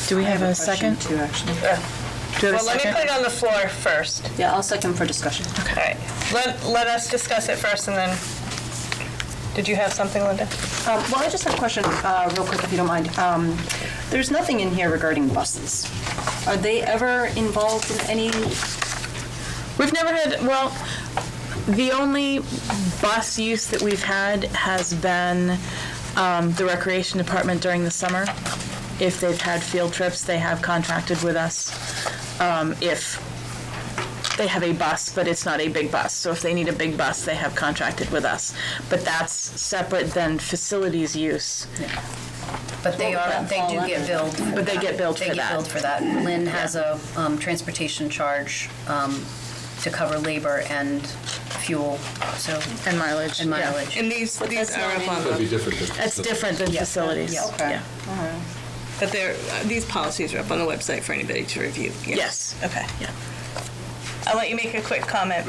Do we have a second? Too, actually. Do we have a Well, let me second? put it on the floor first. Yeah, I'll second for discussion. All right. Let us discuss it first, and then, did you have something, Linda? Well, I just have a question, real quick, if you don't mind. There's nothing in here regarding buses. Are they ever involved in any? We've never had, well, the only bus use that we've had has been the recreation department during the summer. If they've had field trips, they have contracted with us. If they have a bus, but it's not a big bus. So if they need a big bus, they have contracted with us. But that's separate than facilities use. But they do get billed. But they get billed for They get that. billed for that. Lynn has a transportation charge to cover labor and fuel, so. And mileage. And yeah. mileage. And these are up on That'd be the, different than. That's different than facilities. Yeah. Okay. Yeah. but these policies are up on the website for anybody to review. Yes. Okay. Yeah. I'll let you make a quick comment.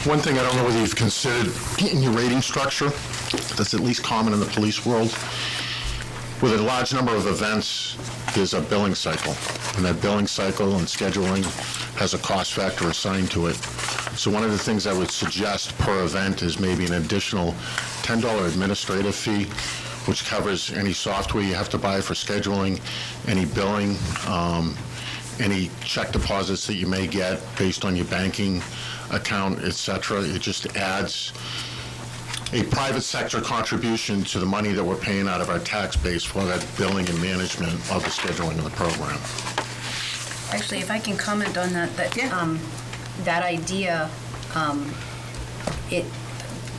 One thing I don't know whether you've considered in your rating structure, that's at least common in the police world. With a large number of events, there's a billing cycle. And that billing cycle and scheduling has a cost factor assigned to it. So one of the things I would suggest per event is maybe an additional $10 administrative fee, which covers any software you have to buy for scheduling, any billing, any check deposits that you may get based on your banking account, et cetera. It just adds a private sector contribution to the money that we're paying out of our tax base for that billing and management of the scheduling of the program. Actually, if I can comment on that that idea,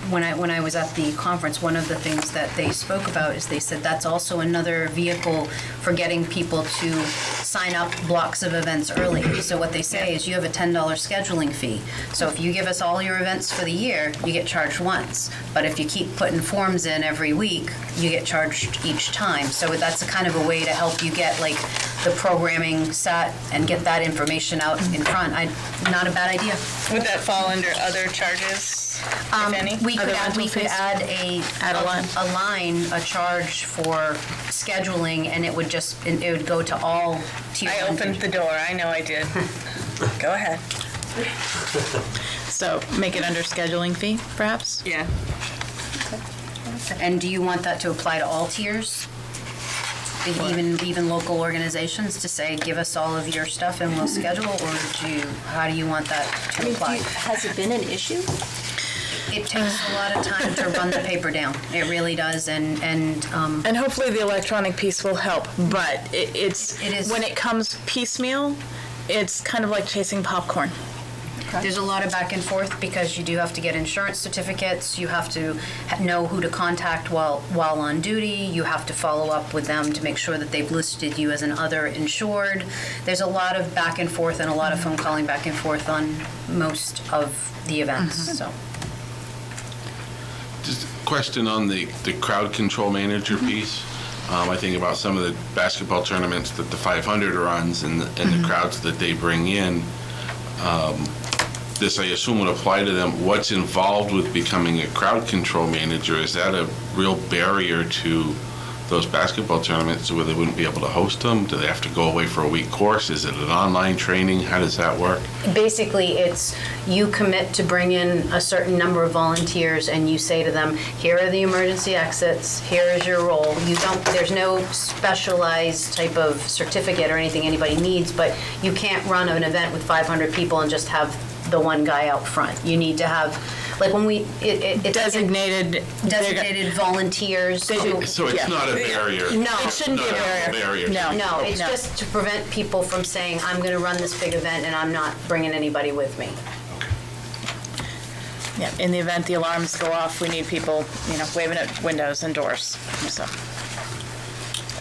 when I was at the conference, one of the things that they spoke about is they said that's also another vehicle for getting people to sign up blocks of events early. So what they say is you have a $10 scheduling fee. So if you give us all your events for the year, you get charged once. But if you keep putting forms in every week, you get charged each time. So that's a kind of a way to help you get like the programming set and get that information out in front. Not a bad idea. Would that fall under other charges, if any? We could Other add, rental we could fees? add a line. a charge for scheduling, and it would go to all tier I one. opened the door. I know I did. Go ahead. So make it under scheduling fee, perhaps? Yeah. And do you want that to apply to all tiers? Even local organizations to say, give us all of your stuff and we'll schedule, or how do you want that to apply? Has it been an issue? It takes a lot of time to run the paper down. It really does, and And hopefully the electronic piece will help, but it is, when it comes piecemeal, it's kind of like chasing popcorn. there's a lot of back and forth because you do have to get insurance certificates. You have to know who to contact while on duty. You have to follow up with them to make sure that they've listed you as an other insured. There's a lot of back and forth and a lot of phone calling back and forth on most of the events. So. Just a question on the crowd control manager piece. I think about some of the basketball tournaments that the 500 runs and the crowds that they bring in. This, I assume, would apply to them. What's involved with becoming a crowd control manager? Is that a real barrier to those basketball tournaments where they wouldn't be able to host them? Do they have to go away for a week course? Is it an online training? How does that work? Basically, it's you commit to bring in a certain number of volunteers and you say to them, here are the emergency exits, here is your role. There's no specialized type of certificate or anything anybody needs, but you can't run an event with 500 people and just have the one guy out front. You need to have, like when it's Designated volunteers. So it's not a barrier? No. It shouldn't be a barrier. No, it's just to prevent people from saying, I'm going to run this big event and I'm not bringing anybody with me. Yeah, in the event the alarms go off, we need people, waving at windows and doors, so.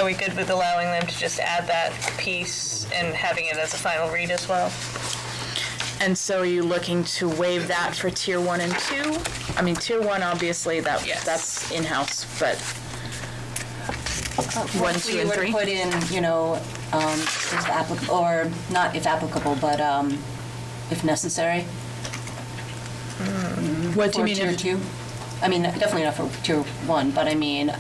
Are we good with allowing them to just add that piece and having it as a final read as well? And so are you looking to waive that for tier 1 and 2? I mean, tier 1, obviously, that's in-house, but 1, 2, and 3? We would put in, if applicable, or not if applicable, but if necessary. What do you mean? For tier 2? I mean, definitely not for tier 1, but I mean,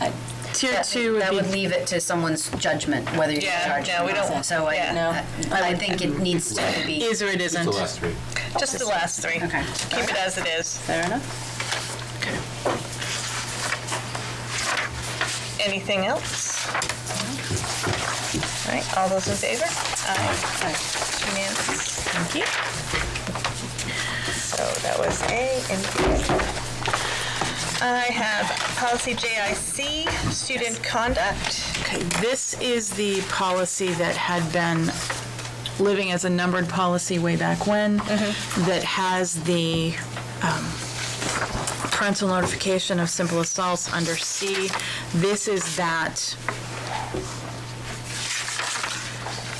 Tier 2 That would would be, leave it to someone's judgment whether you charge we or not. don't. So I think it needs to be. is or it isn't. The last three. Just the last three. Okay. Keep it as it is. fair enough. Anything else? All right, all those in favor? Aye. Unanimous. Thank you. So that was A and B. I have policy JIC, student conduct, Okay, this is the policy that had been living as a numbered policy way back when, that has the parental notification of simple assaults under C. This is that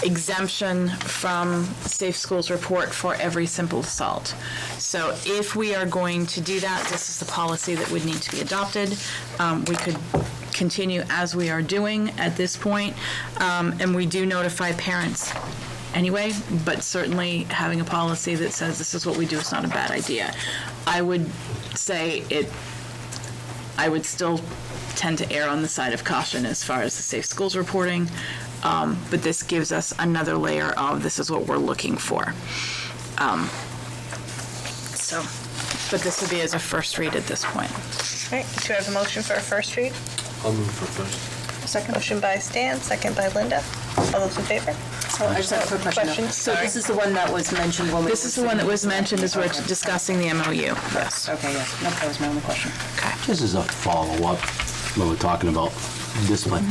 exemption from Safe Schools report for every simple assault. So if we are going to do that, this is the policy that would need to be adopted. We could continue as we are doing at this point, and we do notify parents anyway, but certainly having a policy that says this is what we do is not a bad idea. I would say I would still tend to err on the side of caution as far as the Safe Schools reporting, but this gives us another layer of this is what we're looking for. But this would be as a first read at this point. All right, do you have a motion for a first read? I'll move for first. Second. Motion by Stan, second by Linda. All those in favor? Oh, I just have a quick question. Questions? So Sorry. this is the one that was mentioned when we... This is the one that was mentioned as we're discussing the MOU. Yes. Okay, yes. Nope, that was my only question. This is a follow-up when we're talking about discipline,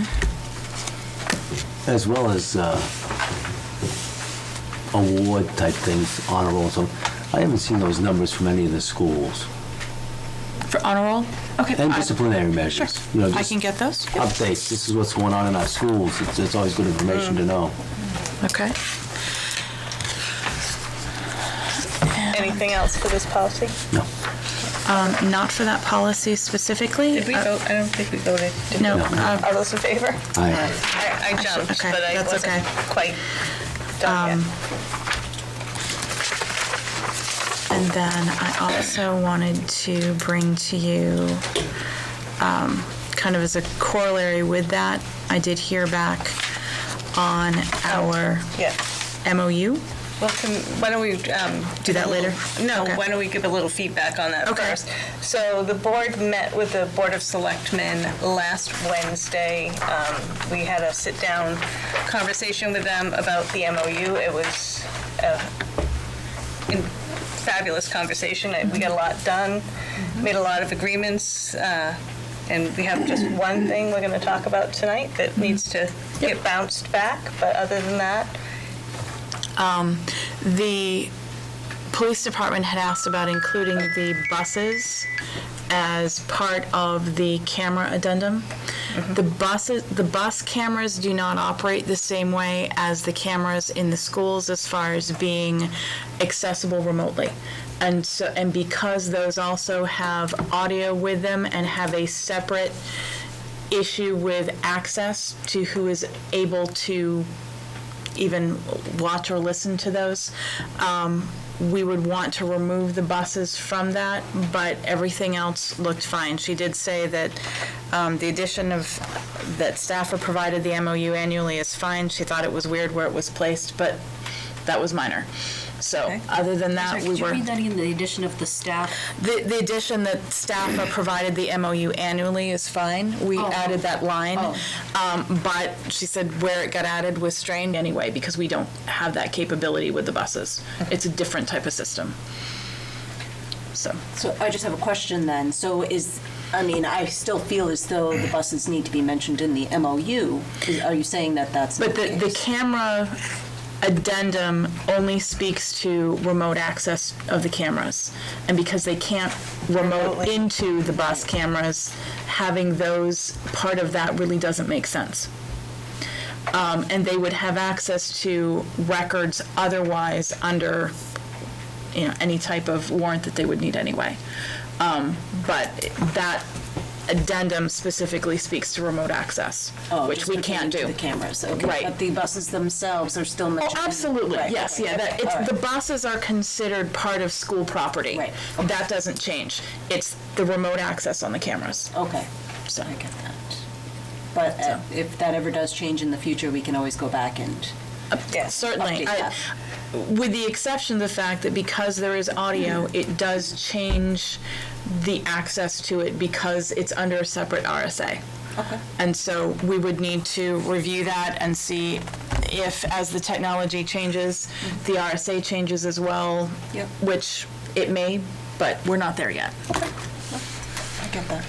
as well as award type things, honor roll. So I haven't seen those numbers from any of the schools. For honor roll? Okay. And disciplinary measures. You know, I just can get those. updates. This is what's going on in our schools. It's always good information to know. Okay. Anything else for this policy? No. Not for that policy specifically. Did we vote? I don't think we voted. did we? No. All those in favor? Aye. I jumped, Okay, but I that's wasn't okay. quite done yet. And then I also wanted to bring to you, kind of as a corollary with that, I did hear back on our Yeah. MOU. Well, why don't we Do that later? No, Okay. why don't we give a little feedback on that Okay. first? So the board met with the Board of Selectmen last Wednesday. We had a sit-down conversation with them about the MOU. It was a fabulous conversation. We got a lot done, made a lot of agreements, and we have just one thing we're going to talk about tonight that needs to get bounced back, but other than that, The police department had asked about including the buses as part of the camera addendum. The bus cameras do not operate the same way as the cameras in the schools as far as being accessible remotely. And because those also have audio with them and have a separate issue with access to who is able to even watch or listen to those, we would want to remove the buses from that, but everything else looked fine. She did say that the addition of that staff are provided the MOU annually is fine. She thought it was weird where it was placed, but that was minor. So other than that, Sorry, could you read that again, the addition of the staff? The addition that staff are provided the MOU annually is fine. We added that line. But she said where it got added was strained anyway because we don't have that capability with the buses. It's a different type of system. So I just have a question then. I still feel as though the buses need to be mentioned in the MOU. Are you saying that that's But the camera addendum only speaks to remote access of the cameras. And because they can't remote into the bus cameras, having those part of that really doesn't make sense. And they would have access to records otherwise under any type of warrant that they would need anyway. But that addendum specifically speaks to remote access, which just we pertaining can't do. to the cameras, okay. Right. But the buses themselves are still mentioned. Oh, absolutely, Right, yes, okay, yeah. all right. The buses are considered part of school property. Right, That doesn't change. It's the remote access on the cameras. Okay, So, I get that. But if that ever does change in the future, we can always go back and... certainly. update that. With the exception of the fact that because there is audio, it does change the access to it because it's under a separate RSA. Okay. And so we would need to review that and see if, as the technology changes, the RSA changes as well, Yep. which it may, but we're not there yet. I get that.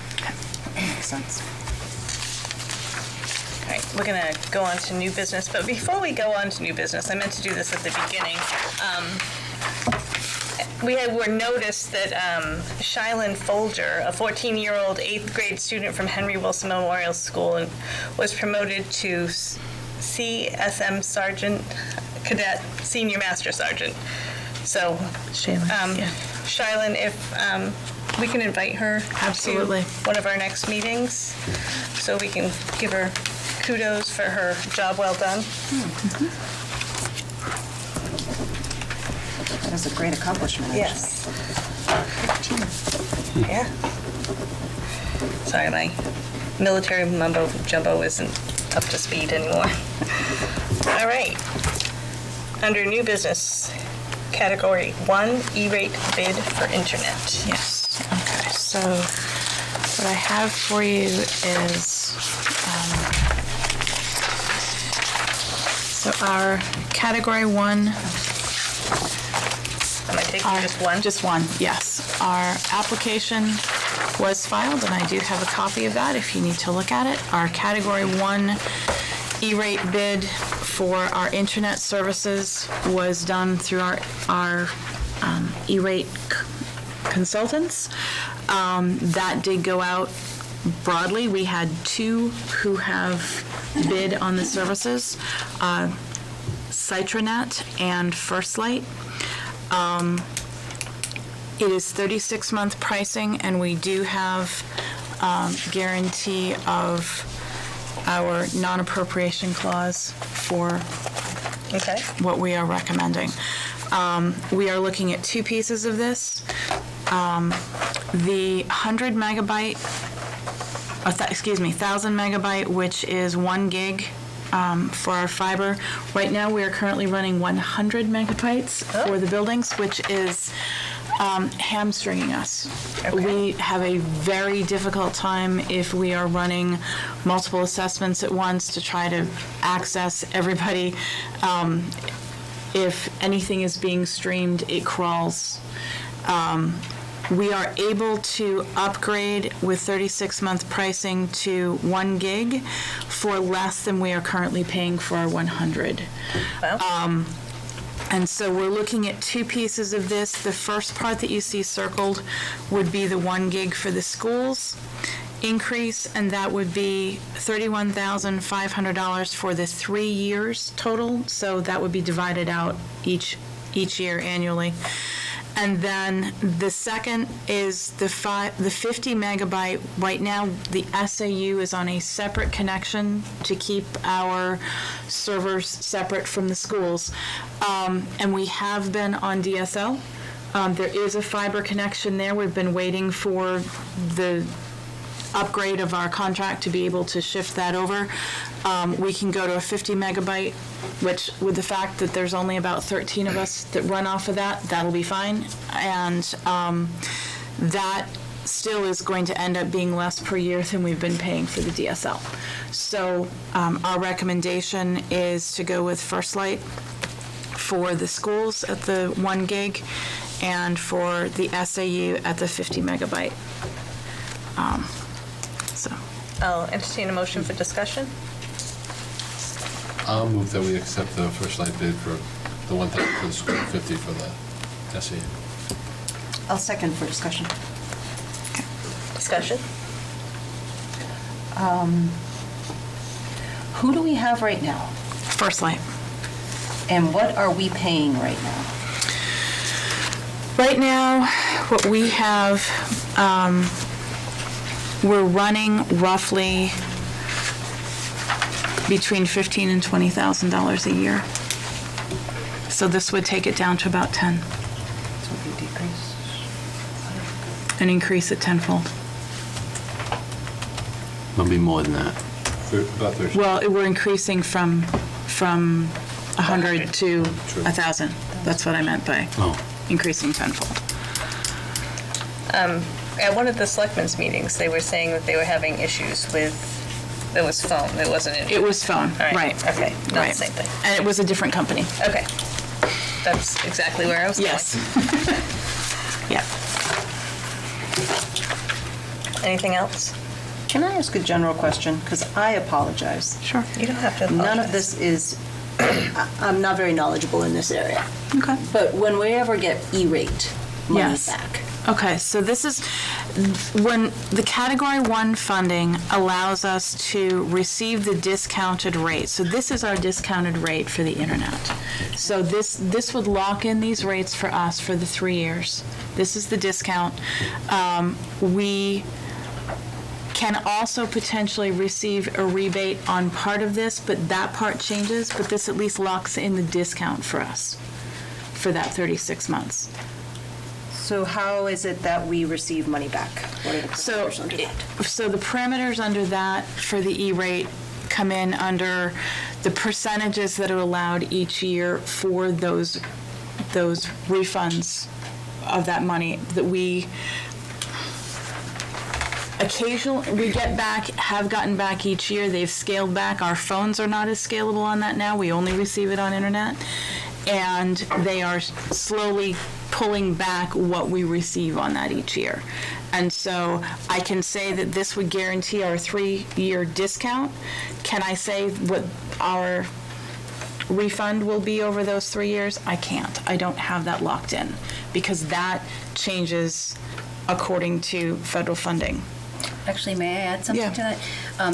Makes sense. all right, we're going to go on to new business. But before we go on to new business, I meant to do this at the beginning. We were noticed that Shylin Folger, a 14-year-old 8th grade student from Henry Wilson Memorial School, was promoted to CSM Sergeant Cadet Senior Master Sergeant. So, Shylin, if we can invite her Absolutely. to one of our next meetings, so we can give her kudos for her job well done. That is a great accomplishment, actually. Yes. Yeah. Sorry, my military mumbo jumbo isn't up to speed anymore. All right. Under new business, category 1, E-rate bid for internet. Yes, okay, so what I have for you is, so our category 1. Am I taking just one? Just one, yes. Our application was filed, and I do have a copy of that if you need to look at it. Our category 1 E-rate bid for our internet services was done through our E-rate consultants. That did go out broadly. We had 2 who have bid on the services, Citranet and First Light. It is 36-month pricing, and we do have guarantee of our non-appropriation clause for what we are recommending. We are looking at 2 pieces of this. The 100 megabyte, 1,000 megabyte, which is 1 gig for our fiber. Right now, we are currently running 100 megabytes for the buildings, which is hamstringing us. We have a very difficult time if we are running multiple assessments at once to try to access everybody. If anything is being streamed, it crawls. We are able to upgrade with 36-month pricing to 1 gig for less than we are currently paying for our 100. Wow. And so we're looking at 2 pieces of this. The first part that you see circled would be the 1 gig for the schools increase, and that would be $31,500 for the 3 years total. So that would be divided out each year annually. And then the second is the 50 megabyte. Right now, the SAU is on a separate connection to keep our servers separate from the schools. And we have been on DSL. There is a fiber connection there. We've been waiting for the upgrade of our contract to be able to shift that over. We can go to a 50 megabyte, which with the fact that there's only about 13 of us that run off of that, that'll be fine. And that still is going to end up being less per year than we've been paying for the DSL. So our recommendation is to go with First Light for the schools at the 1 gig and for the SAU at the 50 megabyte. I'll entertain a motion for discussion. I'll move that we accept the First Light bid for the 1,000 for the school, 50 for the SE. I'll second for discussion. Discussion? Who do we have right now? First Light. And what are we paying right now? Right now, what we have, we're running roughly between $15,000 and $20,000 a year. So this would take it down to about 10. So we decrease. An increase at tenfold. It'll be more than that. About 30. Well, we're increasing from 100 to 1,000. That's what I meant by increasing tenfold. At one of the selectmen's meetings, they were saying that they were having issues with, it was phone, it wasn't internet. It was phone, All right. Okay, not Right. the same thing. And it was a different company. Okay. That's exactly where I was going. Yes. Yeah. Anything else? Can I ask a general question? Because I apologize. Sure. You don't have to apologize. None of this is, I'm not very knowledgeable in this area. Okay. But when we ever get E-rate money Yes. back, Okay, so this is when the Category 1 funding allows us to receive the discounted rate. So this is our discounted rate for the internet. So this would lock in these rates for us for the 3 years. This is the discount. We can also potentially receive a rebate on part of this, but that part changes, but this at least locks in the discount for us for that 36 months. so how is it that we receive money back? What are the So, parameters under that? so the parameters under that for the E-rate come in under the percentages that are allowed each year for those refunds of that money that we occasionally get back, have gotten back each year. They've scaled back. Our phones are not as scalable on that now. We only receive it on internet. And they are slowly pulling back what we receive on that each year. And so I can say that this would guarantee our 3-year discount. Can I say what our refund will be over those 3 years? I can't. I don't have that locked in because that changes according to federal funding. Actually, may I add something to that?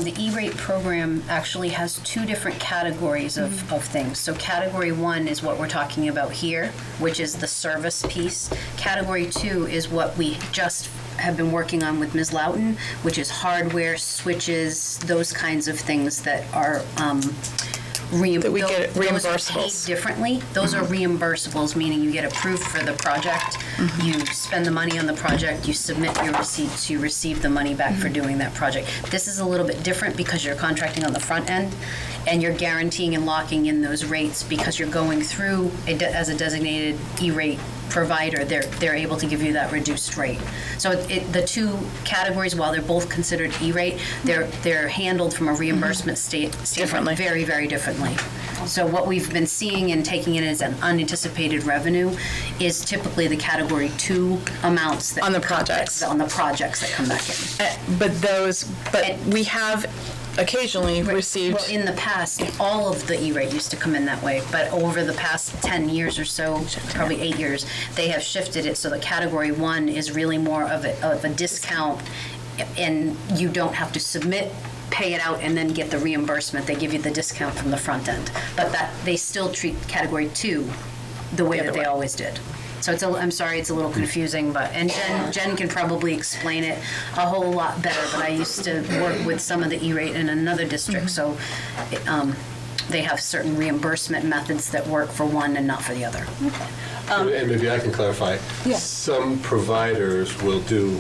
The E-rate program actually has 2 different categories of things. So category 1 is what we're talking about here, which is the service piece. Category 2 is what we just have been working on with Ms. Loughton, which is hardware, switches, those kinds of things that are That we get those are reimbursables. paid differently. Those are reimbursables, meaning you get approved for the project, you spend the money on the project, you submit your receipts, you receive the money back for doing that project. This is a little bit different because you're contracting on the front end, and you're guaranteeing and locking in those rates because you're going through, as a designated E-rate provider, they're able to give you that reduced rate. So the 2 categories, while they're both considered E-rate, they're handled from a reimbursement standpoint very, very differently. So what we've been seeing and taking in as an unanticipated revenue is typically the category 2 amounts that On the projects. on the projects that come back in. But we have occasionally received. Well, in the past, all of the E-rate used to come in that way, but over the past 10 years or so, probably 8 years, they have shifted it so that category 1 is really more of a discount, and you don't have to submit, pay it out, and then get the reimbursement. They give you the discount from the front end. But that they still treat category 2 the way that they always did. So I'm sorry, it's a little confusing, and Jen can probably explain it a whole lot better, but I used to work with some of the E-rate in another district, so they have certain reimbursement methods that work for one and not for the other. And maybe I can clarify. Some providers will do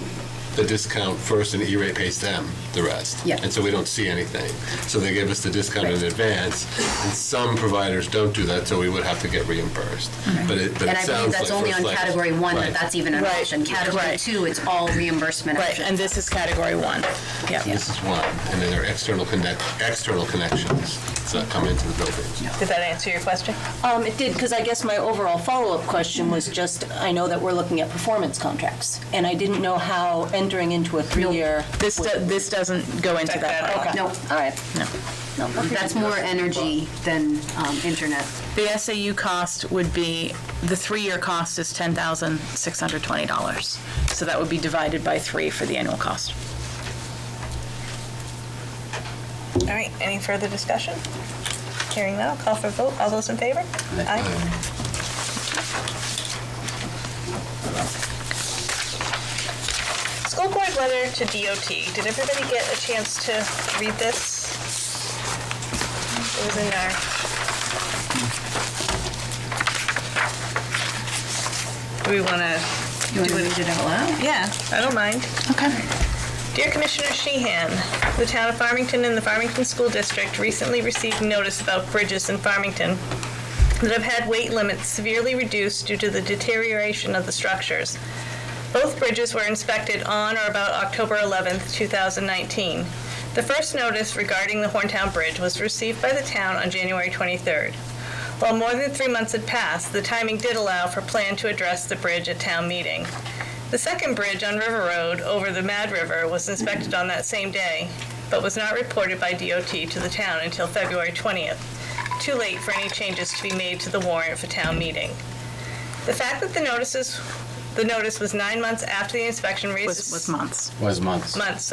the discount first and E-rate pays them the rest. Yeah. And so we don't see anything. So they give us the discount in advance. And some providers don't do that, so we would have to get reimbursed. But it And I sounds believe that's like only for on like- category 1 Right. that's even an option. Category 2, it's all reimbursement. Right, and this is category 1. Yeah. This is one. And then there are external connections that come into the buildings. Did that answer your question? It did, because I guess my overall follow-up question was just, I know that we're looking at performance contracts, and I didn't know how entering into a 3-year... This doesn't go into that part. Okay. No. All right. No. No, okay. That's more energy than internet. The SAU cost would be, the 3-year cost is $10,620. So that would be divided by 3 for the annual cost. All right, any further discussion? Hearing none, I'll call for a vote. All those in favor? Aye. School board letter to DOT. Did everybody get a chance to read this? It was in our... Do we want to... You want to read it out loud? Yeah, I don't mind. Okay. Dear Commissioner Sheehan, the town of Farmington and the Farmington School District recently received notice about bridges in Farmington that have had weight limits severely reduced due to the deterioration of the structures. Both bridges were inspected on or about October 11th, 2019. The first notice regarding the Horntown Bridge was received by the town on January 23rd. While more than 3 months had passed, the timing did allow for plan to address the bridge at town meeting. The second bridge on River Road over the Mad River was inspected on that same day, but was not reported by DOT to the town until February 20th, too late for any changes to be made to the warrant for town meeting. The fact that the notice was 9 months after the inspection raises... Was months. Was months.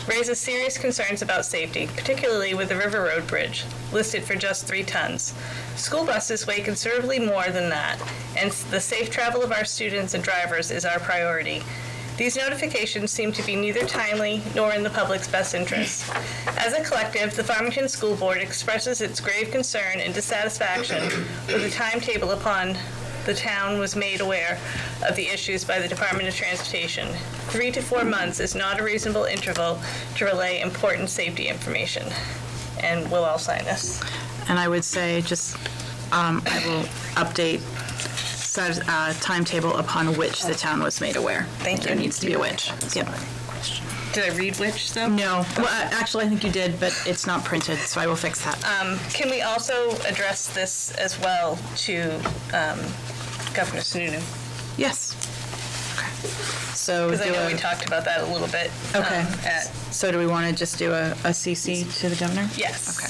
Raises serious concerns about safety, particularly with the River Road Bridge, listed for just 3 tons. School buses weigh considerably more than that, and the safe travel of our students and drivers is our priority. These notifications seem to be neither timely nor in the public's best interest. As a collective, the Farmington School Board expresses its grave concern and dissatisfaction with the timetable upon the town was made aware of the issues by the Department of Transportation. 3 to 4 months is not a reasonable interval to relay important safety information. And we'll all sign this. And I would say just, I will update timetable upon which the town was made aware. Thank you. There needs to be a which. Yep. Did I read which, though? No. Well, actually, I think you did, but it's not printed, so I will fix that. Can we also address this as well to Governor Sununu? Yes. Okay. So Because I know we talked about that a little bit. Okay. So do we want to just do a CC to the governor? Yes. Okay.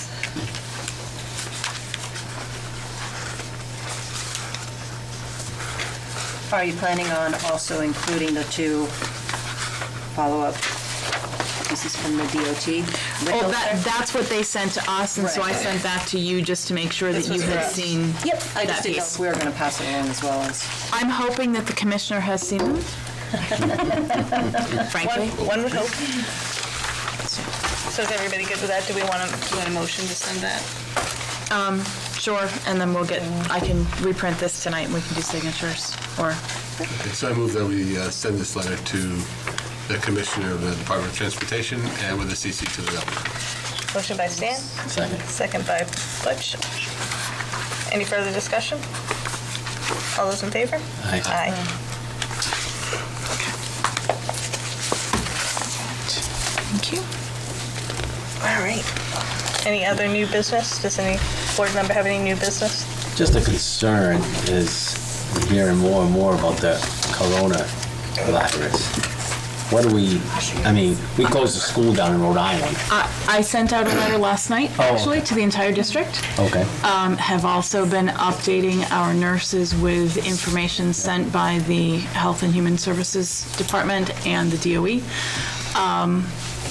Are you planning on also including the 2 follow-up pieces from the DOT? Well, that's what they sent to us, and so I Right. sent that to you just to make sure that you had seen Yep, I that just didn't know piece. if we were going to pass it along as well as... I'm hoping that the commissioner has seen them. Frankly. One would hope. So is everybody good with that? Do we want a motion to send that? Sure, and then I can reprint this tonight and we can do signatures, or... Okay, so I move that we send this letter to the Commissioner of the Department of Transportation and with a CC to the governor. Motion by Stan? Second. Second by Butch. Any further discussion? All those in favor? Aye. Aye. Thank you. All right. Any other new business? Does any board member have any new business? Just a concern is hearing more and more about the coronavirus. What do we closed the school down in Rhode Island. I sent out a letter last night, actually, to the entire district. Okay. Have also been updating our nurses with information sent by the Health and Human Services Department and the DOE.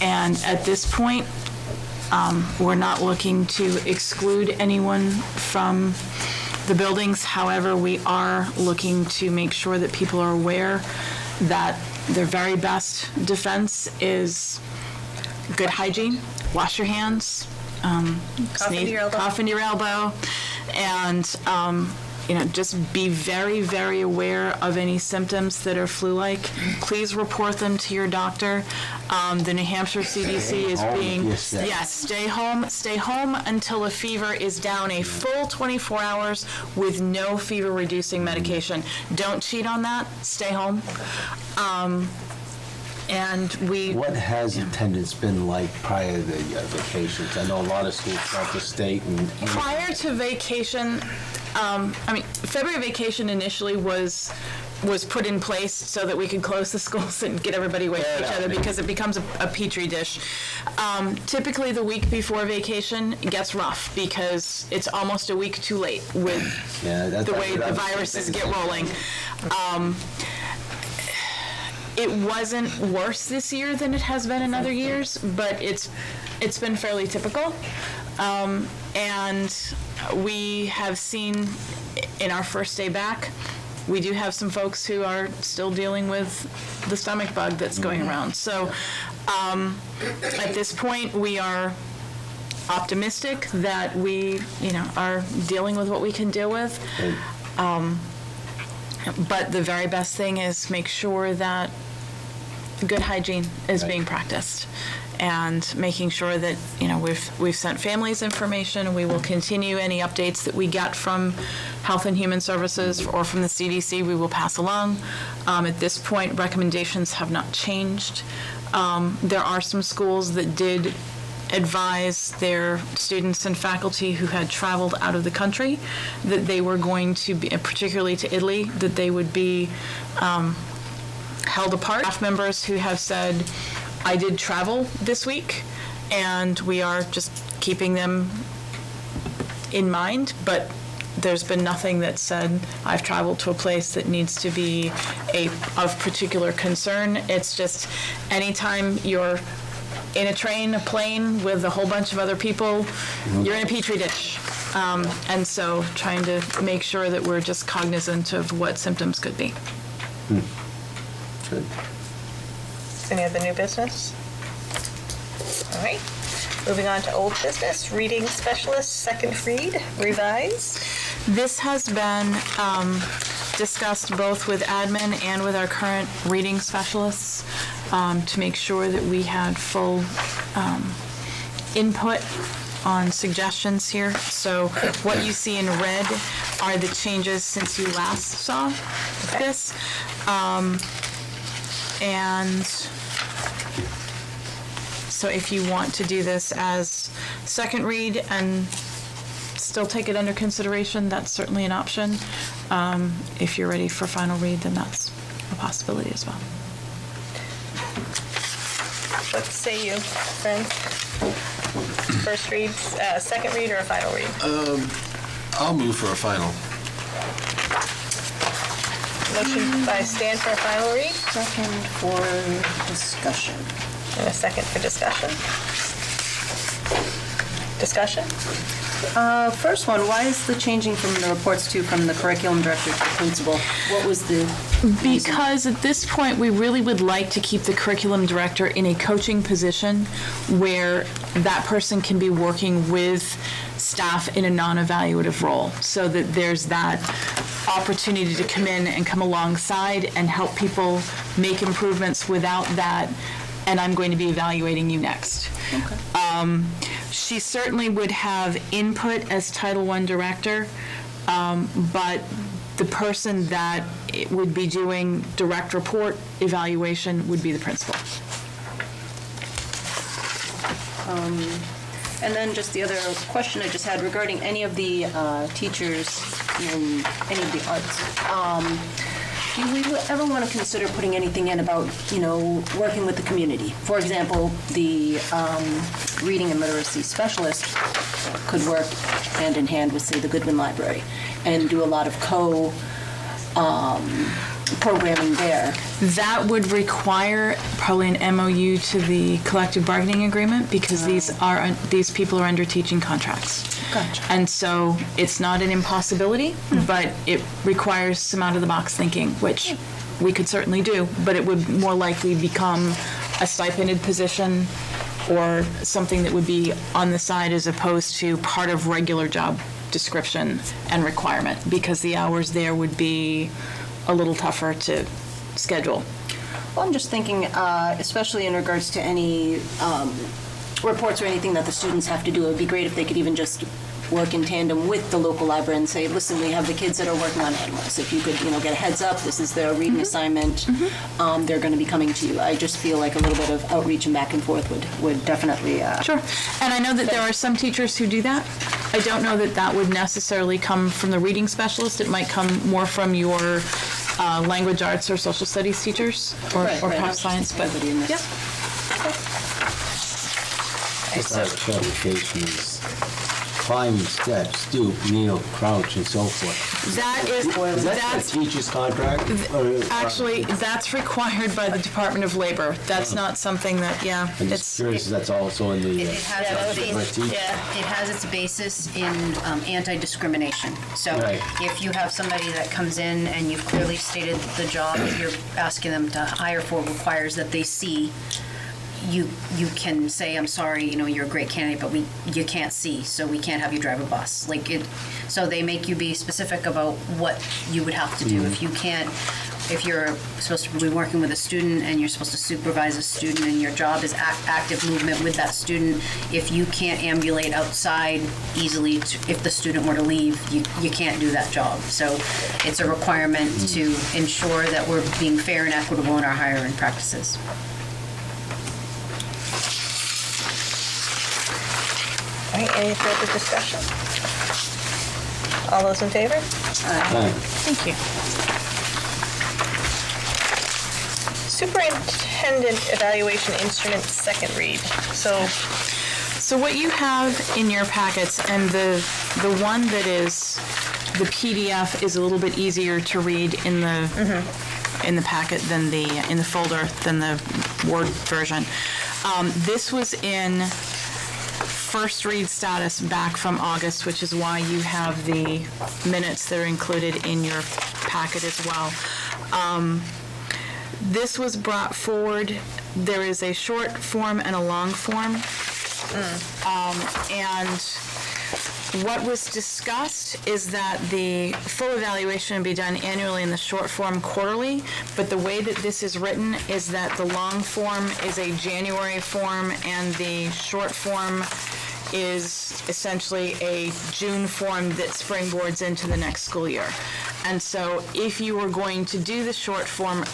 And at this point, we're not looking to exclude anyone from the buildings. However, we are looking to make sure that people are aware that their very best defense is good hygiene, wash your hands, Cough into your elbow. cough into your elbow, and just be very, very aware of any symptoms that are flu-like. Please report them to your doctor. The New Hampshire CDC is being, yes, stay home until a fever is down a full 24 hours with no fever-reducing medication. Don't cheat on that. Stay home. What has attendance been like prior to the vacations? I know a lot of schools throughout the state and... Prior to vacation, February vacation initially was put in place so that we could close the schools and get everybody away from each other because it becomes a petri dish. Typically, the week before vacation gets rough because it's almost a week too late with the way the viruses get rolling. It wasn't worse this year than it has been in other years, but it's been fairly typical. And we have seen in our first day back, we do have some folks who are still dealing with the stomach bug that's going around. So at this point, we are optimistic that we, are dealing with what we can deal with. But the very best thing is make sure that good hygiene is being practiced, and making sure that we've sent families information. We will continue any updates that we get from Health and Human Services or from the CDC. We will pass along. At this point, recommendations have not changed. There are some schools that did advise their students and faculty who had traveled out of the country that they were going to be, particularly to Italy, that they would be held apart. Staff members who have said, I did travel this week, and we are just keeping them in mind, but there's been nothing that said I've traveled to a place that needs to be of particular concern. It's just anytime you're in a train, a plane with a whole bunch of other people, you're in a petri dish. And so trying to make sure that we're just cognizant of what symptoms could be. Good. Any other new business? All right. Moving on to old business, reading specialist, second read, revise. This has been discussed both with admin and with our current reading specialists to make sure that we had full input on suggestions here. So what you see in red are the changes since you last saw this. And so if you want to do this as second read and still take it under consideration, that's certainly an option. If you're ready for final read, then that's a possibility as well. What say you, friend? First read, second read, or a final read? I'll move for a final. Motion by Stan for a final read, Second for discussion. and a second for discussion. Discussion? First one, why is the changing from the reports to from the curriculum director to the principal? What was the Because at this point, we really would like to keep the curriculum director in a coaching position where that person can be working with staff in a non-evaluative role, so that there's that opportunity to come in and come alongside and help people make improvements without that, and I'm going to be evaluating you next. Okay. She certainly would have input as Title I director, but the person that would be doing direct report evaluation would be the principal. And then just the other question I just had regarding any of the teachers in any of the arts. Do we ever want to consider putting anything in about, working with the community? For example, the reading and literacy specialist could work hand in hand with, say, the Goodwin Library and do a lot of programming there. That would require probably an MOU to the collective bargaining agreement, because these people are under teaching contracts. Gotcha. And so it's not an impossibility, but it requires some out-of-the-box thinking, which we could certainly do, but it would more likely become a stipended position or something that would be on the side as opposed to part of regular job description and requirement, because the hours there would be a little tougher to schedule. Well, I'm just thinking, especially in regards to any reports or anything that the students have to do, it would be great if they could even just work in tandem with the local library and say, listen, we have the kids that are working on animals. If you could, get a heads up, this is their reading assignment, they're going to be coming to you. I just feel like a little bit of outreach and back and forth would definitely... Sure. And I know that there are some teachers who do that. I don't know that that would necessarily come from the reading specialist. It might come more from your language arts or social studies teachers or pop science. But yeah. Just like clarifications, climb, step, stoop, kneel, crouch, and so forth. Is that a teacher's contract? Actually, that's required by the Department of Labor. That's not something that, I'm just curious if that's also in the... It has its basis in anti-discrimination. So if you have somebody that comes in and you've clearly stated the job that you're asking them to hire for requires that they see, you can say, I'm sorry, you're a great candidate, but you can't see, so we can't have you drive a bus. So they make you be specific about what you would have to do. If you're supposed to be working with a student and you're supposed to supervise a student and your job is active movement with that student, if you can't ambulate outside easily, if the student were to leave, you can't do that job. So it's a requirement to ensure that we're being fair and equitable in our hiring practices. right, any further discussion? All those in favor? Thank you. Superintendent evaluation instrument, second read. So what you have in your packets, and the one that is the PDF is a little bit easier to read in the packet than in the folder than the Word version. This was in first read status back from August, which is why you have the minutes that are included in your packet as well. This was brought forward. There is a short form and a long form. And what was discussed is that the full evaluation would be done annually and the short form quarterly, but the way that this is written is that the long form is a January form and the short form is essentially a June form that springboards into the next school year. And so if you were going to do the short form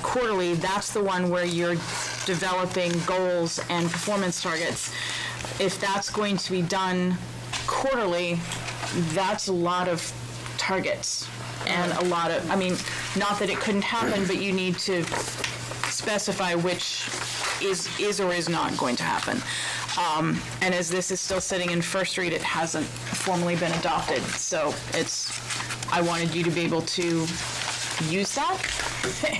quarterly, that's the one where you're developing goals and performance targets. If that's going to be done quarterly, that's a lot of targets and a lot of, not that it couldn't happen, but you need to specify which is or is not going to happen. And as this is still sitting in first read, it hasn't formally been adopted. So I wanted you to be able to use that,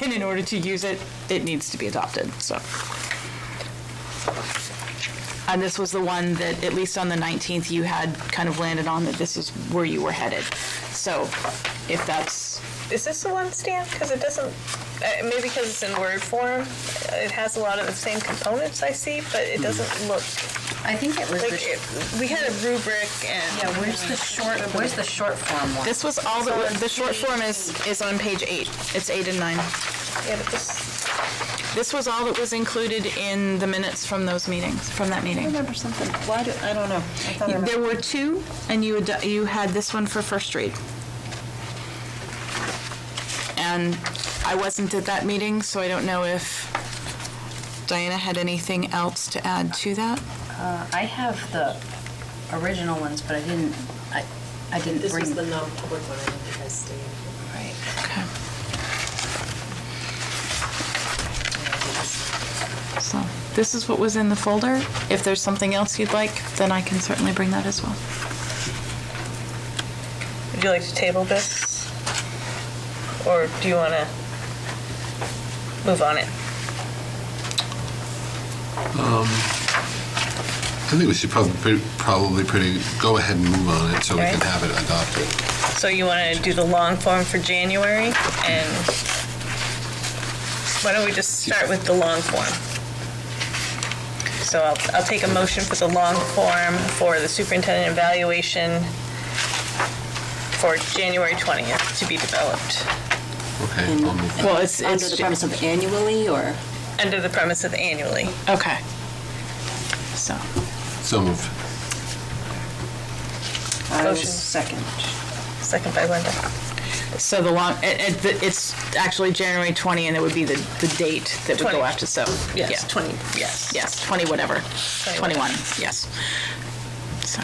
and in order to use it, it needs to be adopted, so. And this was the one that, at least on the 19th, you had kind of landed on that this is where you were headed. So if that's... Is this the one, Stan? Because it doesn't, maybe because it's in Word form, it has a lot of the same components I see, but it doesn't look... I think it was we had a rubric and... Yeah, where's the short form one? This was all the short form is on page 8. It's 8 and 9. Yeah, but This was all that was included in the minutes from those meetings, from that meeting. I remember something. I don't know. I thought I remember. There were two, and you had this one for first read. And I wasn't at that meeting, so I don't know if Diana had anything else to add to that. I have the original ones, but I didn't bring... This was the non-public one, I don't think I stayed. Right. Okay. So this is what was in the folder. If there's something else you'd like, then I can certainly bring that as well. Would you like to table this? Or do you want to move on it? I think we should probably go ahead and move on it so we can have it adopted. So you want to do the long form for January, and why don't we just start with the long form? So I'll take a motion for the long form for the superintendent evaluation for January 20th to be developed. Okay, I'll move that. Well, it's Under the premise of annually, or? Under the premise of annually. Okay. So moved. Motion. Second. Second by Linda. So it's actually January 20, and it would be the date that would 20. go after, so. Yes, yeah. 20, yes. Yes, 20 whatever. 21, yes. So.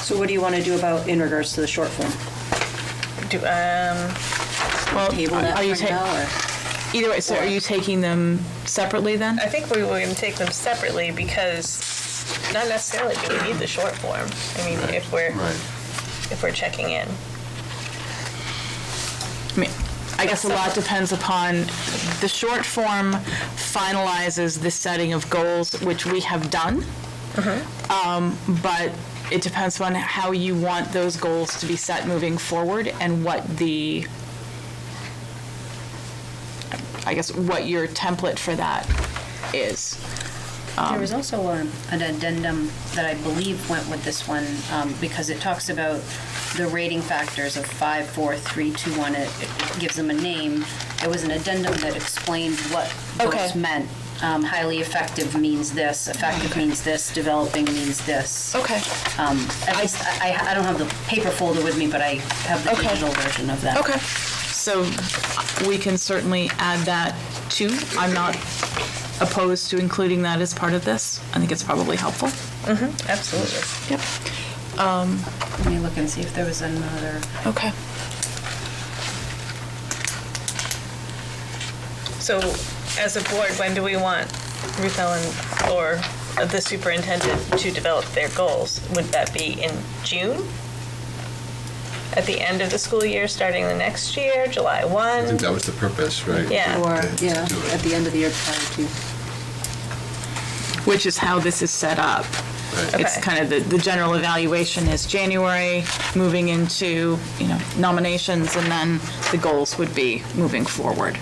So what do you want to do in regards to the short form? Well, Table that are you for now, or? Either way, so are you taking them separately then? I think we were going to take them separately because not necessarily do we need the short form. I mean, if we're checking in. I guess a lot depends upon, the short form finalizes the setting of goals, which we have done. But it depends on how you want those goals to be set moving forward and what what your template for that is. There was also an addendum that I believe went with this one because it talks about the rating factors of 5, 4, 3, 2, 1. It gives them a name. There was an addendum that explained what those meant. Highly effective means this, effective means this, developing means this. Okay. At least I don't have the paper folder with me, but I have the digital version of that. Okay. So we can certainly add that too. I'm not opposed to including that as part of this. I think it's probably helpful. Absolutely. Yep. Let me look and see if there was another. Okay. So, as a board, when do we want Ruth Ellen or the superintendent to develop their goals? Would that be in June? At the end of the school year, starting the next year, July 1? I think that was the purpose, right? Yeah. Or, To yeah, do it. at the end of the year prior to. Which is how this is set up. Right. It's Okay. kind of the general evaluation is January, moving into, nominations, and then the goals would be moving forward.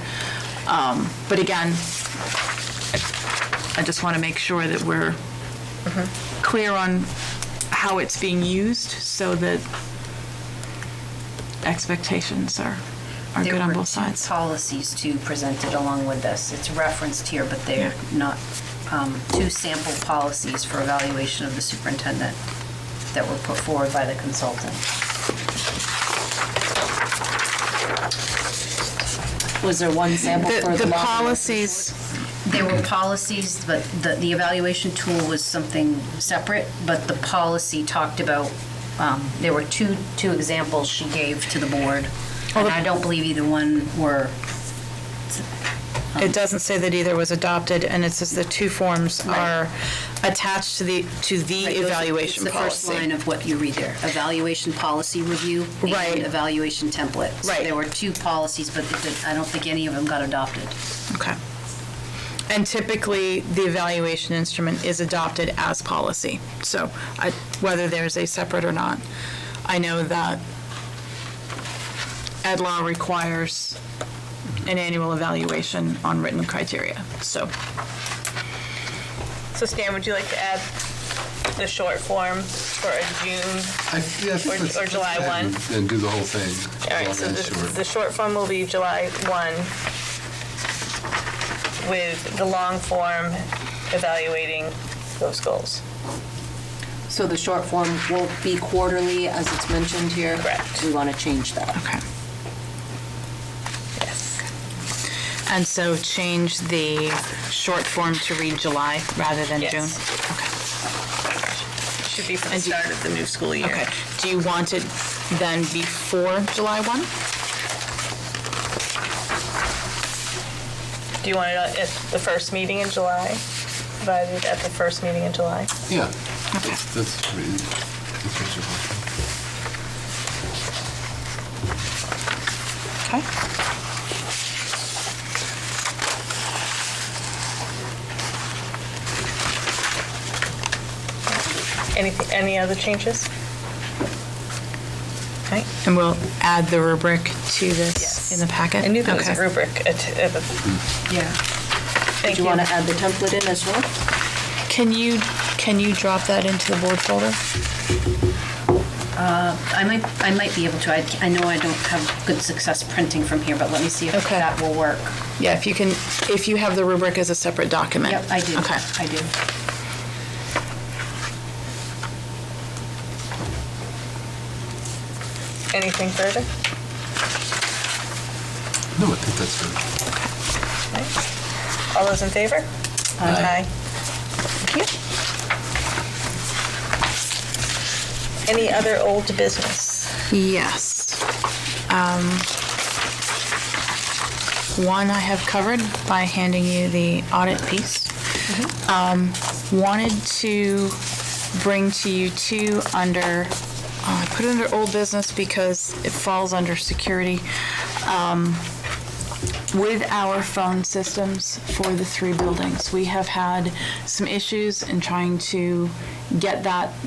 But again, I just want to make sure that we're clear on how it's being used so that expectations are good on both sides. There were 2 policies too presented along with this. It's referenced here, but they're not, 2 sample policies for evaluation of the superintendent that were put forward by the consultant. Was there one sample for The the law? policies, There were policies, but the evaluation tool was something separate, but the policy talked about, there were two examples she gave to the board, and I don't believe either one were. it doesn't say that either was adopted, and it says the 2 forms are attached to the Right, evaluation It's the first policy. line of what you read there, evaluation policy review Right. and evaluation template. So Right. there were 2 policies, but I don't think any of them got adopted. Okay. And typically, the evaluation instrument is adopted as policy. So whether there's a separate or not, I know that Ed Law requires an annual evaluation on written criteria. So Stan, would you like to add the short form for a June? Or July 1? And do the whole thing. All right, so Long and short. the short form will be July 1 with the long form evaluating those goals. So the short form won't be quarterly as it's mentioned here? Correct. We want to change that. okay. Yes. And so change the short form to read July rather than Yes. June? Okay. Should be from the start of the new school year. Okay. Do you want it then before July 1? Do you want it at the first meeting in July? Provided at the first meeting in July? Yeah. Okay. That's reasonable. Okay. Any other changes? Okay, and we'll add the rubric to this Yes. in the packet? I knew there was a Okay. rubric. Yeah. Thank Do you want to add the template in as well? Can you drop that into the board folder? I might be able to. I know I don't have good success printing from here, but let me see if Okay. that will work. Yeah, if you have the rubric as a separate document. Yep, I do. Okay. I do. Anything further? No, I think that's good. Okay. All those in favor? Aye. Thank you. Any other old business? Yes. One I have covered by handing you the audit piece. Wanted to bring to you 2 under, I put it under old business because it falls under security. With our phone systems for the 3 buildings, we have had some issues in trying to get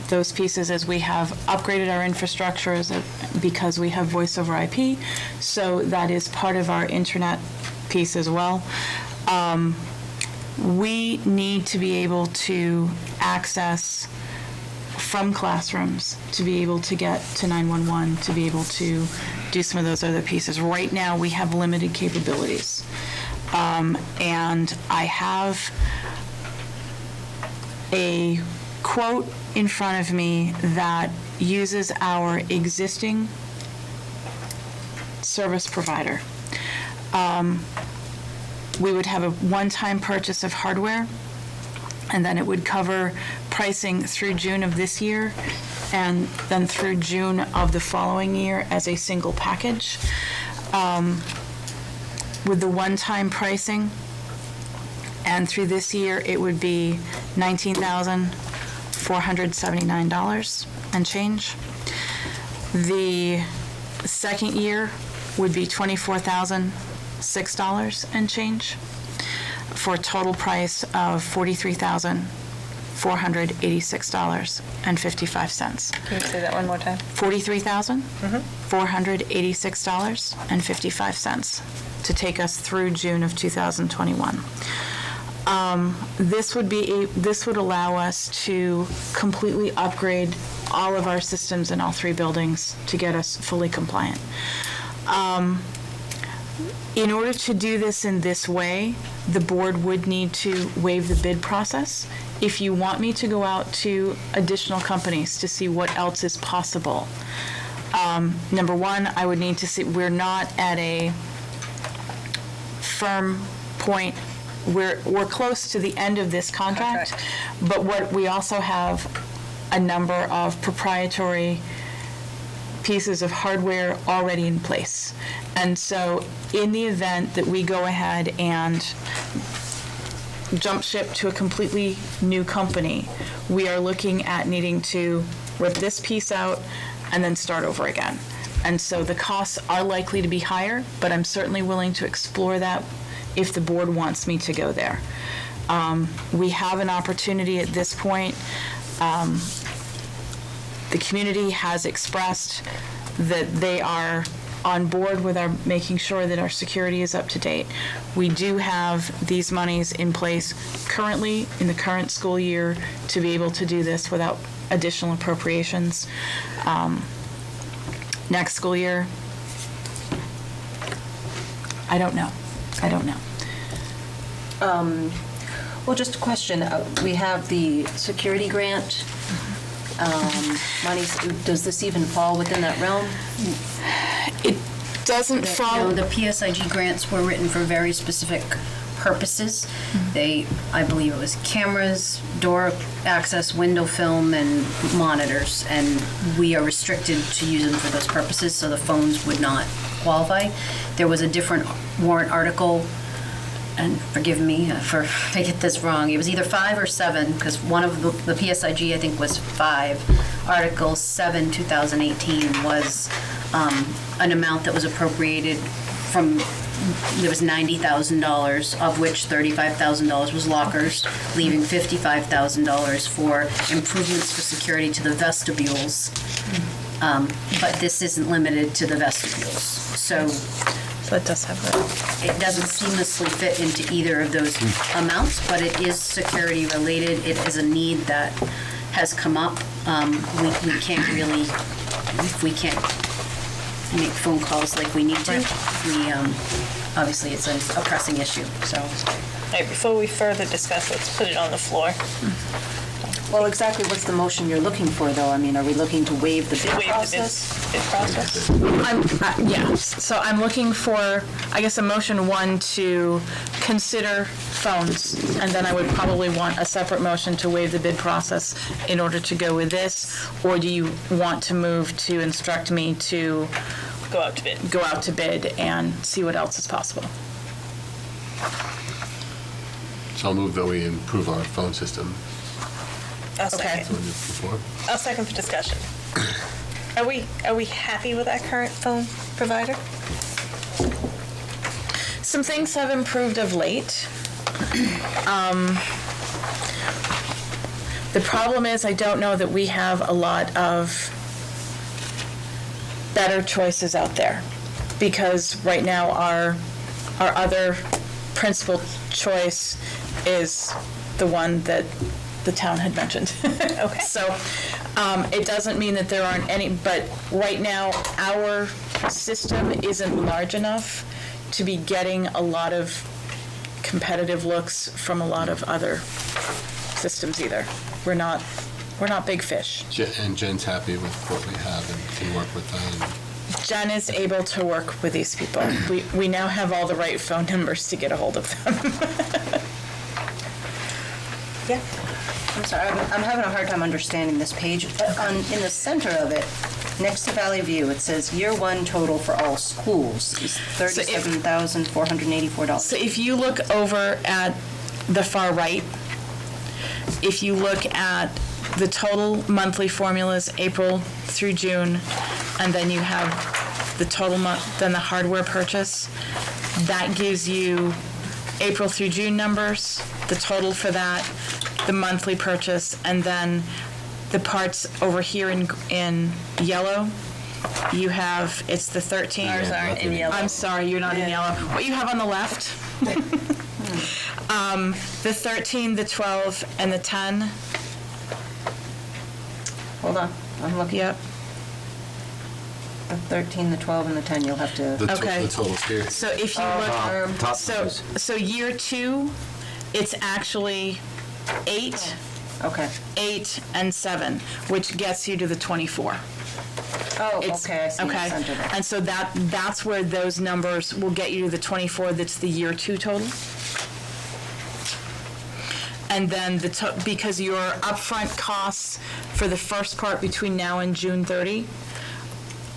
those pieces as we have upgraded our infrastructure because we have voice over IP. So that is part of our internet piece as well. We need to be able to access from classrooms to be able to get to 911, to be able to do some of those other pieces. Right now, we have limited capabilities. And I have a quote in front of me that uses our existing service provider. We would have a one-time purchase of hardware, and then it would cover pricing through June of this year and then through June of the following year as a single package. With the one-time pricing, and through this year, it would be $19,479 and change. The second year would be $24,006 and change, for a total price of $43,486.55. Can you say that one more time? $43,486.55 to take us through June of 2021. This would allow us to completely upgrade all of our systems in all three buildings to get us fully compliant. In order to do this in this way, the board would need to waive the bid process. If you want me to go out to additional companies to see what else is possible, number one, I would need to see, we're not at a firm point. We're close to the end of this contract, but what we also have a number of proprietary pieces of hardware already in place. And so in the event that we go ahead and jump ship to a completely new company, we are looking at needing to rip this piece out and then start over again. And so the costs are likely to be higher, but I'm certainly willing to explore that if the board wants me to go there. We have an opportunity at this point. The community has expressed that they are on board with our making sure that our security is up to date. We do have these monies in place currently in the current school year to be able to do this without additional appropriations. Next school year, I don't know. Well, just a question. We have the security grant monies. Does this even fall within that realm? It doesn't fall. No, the PSIG grants were written for very specific purposes. I believe it was cameras, door access, window film, and monitors, and we are restricted to use them for those purposes, so the phones would not qualify. There was a different warrant article, and forgive me if I get this wrong, it was either 5 or 7, because one of the PSIG, I think, was 5. Article 7, 2018, was an amount that was appropriated from, there was $90,000, of which $35,000 was lockers, leaving $55,000 for improvements for security to the vestibules. But this isn't limited to the vestibules. So it does have that. It doesn't seamlessly fit into either of those amounts, but it is security related. It is a need that has come up. We can't really, if we can't make phone calls like we need to, we, obviously it's a pressing issue, so. All right, before we further discuss, let's put it on the floor. Well, exactly what's the motion you're looking for, though? I mean, are we looking to waive the bid process? Bid process? Yes, so I'm looking for, I guess, a motion one to consider phones, and then I would probably want a separate motion to waive the bid process in order to go with this, or do you want to move to instruct me to Go out to bid. Go out to bid and see what else is possible? So I'll move that we improve our phone system. I'll second. That's what we did before. I'll second for discussion. Are we happy with our current phone provider? Some things have improved of late. The problem is I don't know that we have a lot of better choices out there, because right now our other principal choice is the one that the town had mentioned. Okay. So it doesn't mean that there aren't any, but right now our system isn't large enough to be getting a lot of competitive looks from a lot of other systems either. We're not big fish. And Jen's happy with what we have and can work with them. Jen is able to work with these people. We now have all the right phone numbers to get a hold of them. Yeah. I'm sorry, I'm having a hard time understanding this page. In the center of it, next to Valley View, it says year one total for all schools is $37,484. So if you look over at the far right, if you look at the total monthly formulas, April through June, and then you have the total month, then the hardware purchase, that gives you April through June numbers, the total for that, the monthly purchase, and then the parts over here in yellow, you have, it's the 13. Ours aren't in yellow. I'm sorry, you're not in yellow. What you have on the left, the 13, the 12, and the 10. Hold on, I'm looking. Yep. The 13, the 12, and the 10, you'll have to... Okay. The total's here. So if you look, so year two, it's actually 8, Okay. 8, and 7, which gets you to the 24. Oh, It's- okay, I see the Okay, center there. and so that's where those numbers will get you to the 24, that's the year two total. And then because your upfront costs for the first part between now and June 30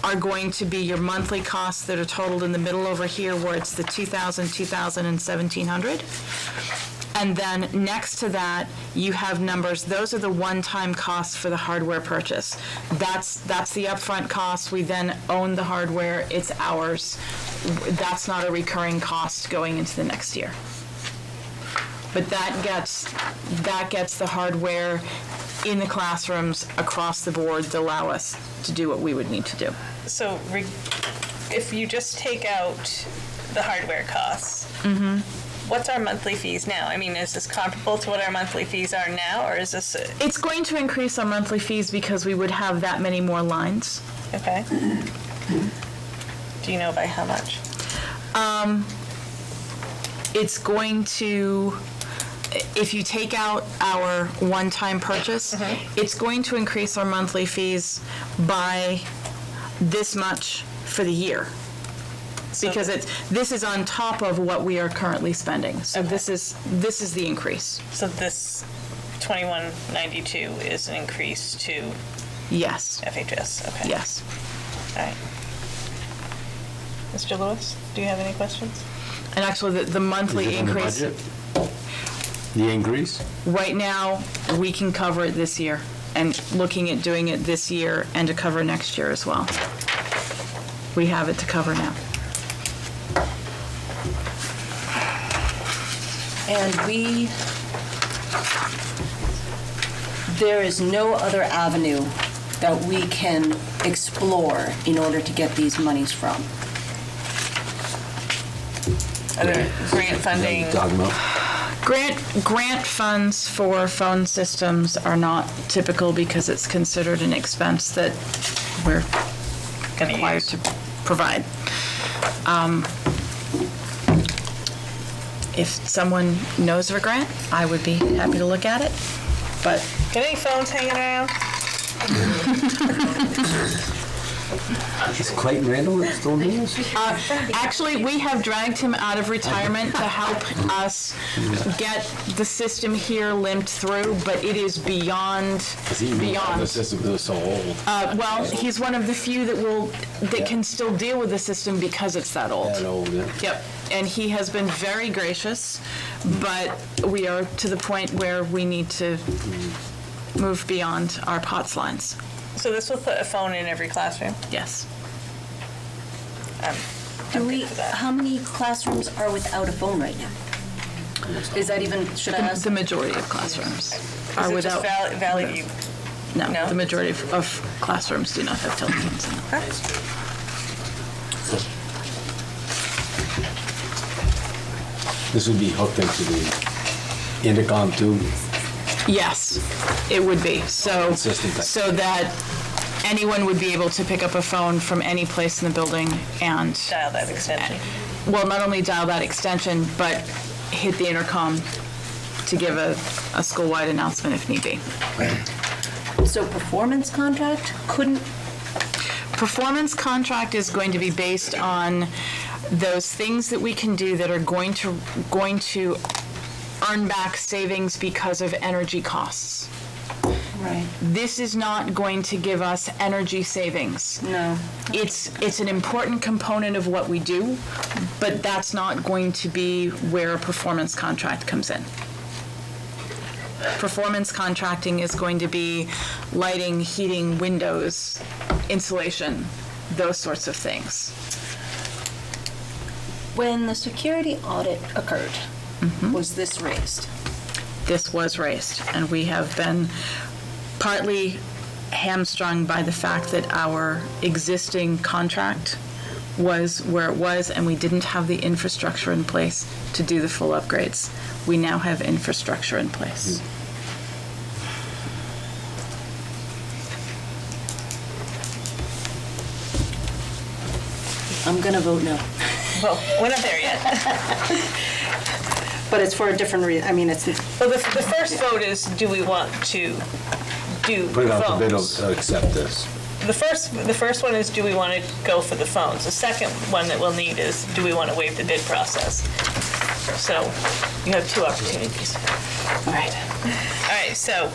are going to be your monthly costs that are totaled in the middle over here where it's the 2,000, 2,000, and 1,700. And then next to that, you have numbers, those are the one-time costs for the hardware purchase. That's the upfront cost, we then own the hardware, it's ours. That's not a recurring cost going into the next year. But that gets the hardware in the classrooms across the board to allow us to do what we would need to do. So if you just take out the hardware costs, what's our monthly fees now? I mean, is this comparable to what our monthly fees are now, or is this... It's going to increase our monthly fees because we would have that many more lines. Okay. Do you know by how much? It's going to, if you take out our one-time purchase, it's going to increase our monthly fees by this much for the year. Because this is on top of what we are currently spending. So this is the increase. So this 2192 is an increase to Yes, FHS, okay. yes. All right. Mr. Lewis, do you have any questions? And actually, the monthly increase, The increase? right now, we can cover it this year, and looking at doing it this year and to cover next year as well. We have it to cover now. And there is no other avenue that we can explore in order to get these monies from. Other grant funding? Talking about? Grant funds for phone systems are not typical because it's considered an expense that we're required to provide. If someone knows of a grant, I would be happy to look at it, but Got any phones hanging around? Is Clayton Randall still doing this? actually, we have dragged him out of retirement to help us get the system here limped through, but it is beyond. The system is so old. Well, he's one of the few that can still deal with the system because it's that old. That old, yeah. Yep, and he has been very gracious, but we are to the point where we need to move beyond our POTS lines. So this will put a phone in every classroom? Yes. How many classrooms are without a phone right now? Is that even, should I ask? The majority of classrooms are Is it just without. Valley View? No, No? the majority of classrooms do not have telephones in them. This would be hooked into the intercom too? Yes, it would be. So that anyone would be able to pick up a phone from any place in the building and, Dial that extension. well, not only dial that extension, but hit the intercom to give a school-wide announcement if need be. So performance contract couldn't? performance contract is going to be based on those things that we can do that are going to earn back savings because of energy costs. Right. This is not going to give us energy savings. No. It's an important component of what we do, but that's not going to be where a performance contract comes in. Performance contracting is going to be lighting, heating, windows, insulation, those sorts of things. When the security audit occurred, was this raised? This was raised, and we have been partly hamstrung by the fact that our existing contract was where it was, and we didn't have the infrastructure in place to do the full upgrades. We now have infrastructure in place. I'm gonna vote no. Well, we're not there yet. But it's for a different reason. I mean, it's, Well, the first vote is, do we want to do Put it out to bid phones? to accept this. The first one is, do we want to go for the phones? The second one that we'll need is, do we want to waive the bid process? So you have two opportunities. All right. All right, so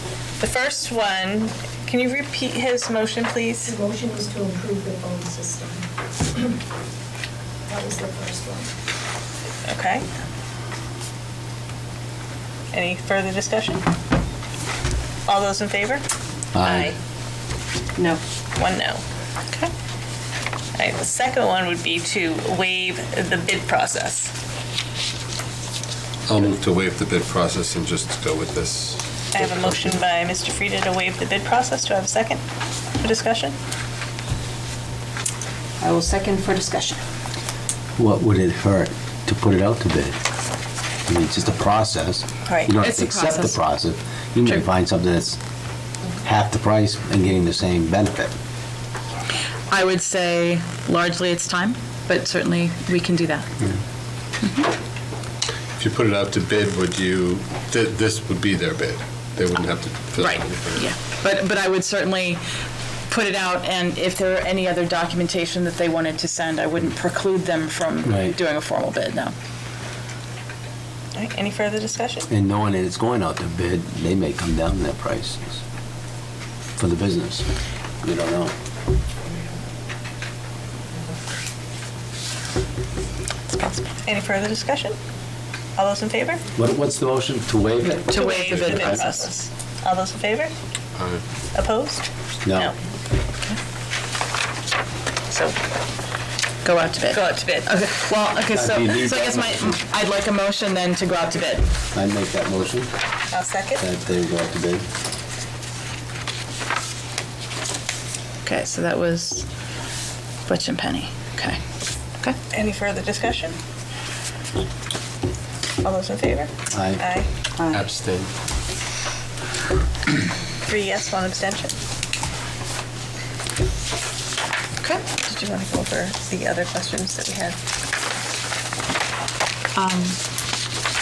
the first one, can you repeat his motion, please? The motion is to improve the phone system. That was the first one. Okay. Any further discussion? All those in favor? Aye. no. One no. Okay. All right, the second one would be to waive the bid process. I'll move to waive the bid process and just go with this. I have a motion by Mr. Frieda to waive the bid process. Do I have a second for discussion? I will second for discussion. What would it hurt to put it out to bid? I mean, it's just a process. Right. You don't have It's to a accept the process. process. You may True. find something that's half the price and getting the same benefit. I would say largely it's time, but certainly we can do that. If you put it out to bid, would you, this would be their bid? They wouldn't have to fill Right, anything? yeah. But I would certainly put it out, and if there are any other documentation that they wanted to send, I wouldn't preclude them from Right. doing a formal bid, no. All right, any further discussion? And knowing that it's going out to bid, they may come down their prices for the business. You don't know. It's possible. Any further discussion? All those in favor? What's the motion? To waive it? To waive the bid process. process. All those in favor? Aye. Opposed? No. So, go out to bid. Go out to bid. Okay, well, okay, so Do you need I guess that motion? I'd like a motion then to go out to bid. I make that motion I'll second. that they go out to bid. Okay, so that was Butch and Penny. Okay. Okay. Any further discussion? All those in favor? Aye. Aye. Abstain. 3 yes, 1 abstention. Okay. Did you want to go over the other questions that we had?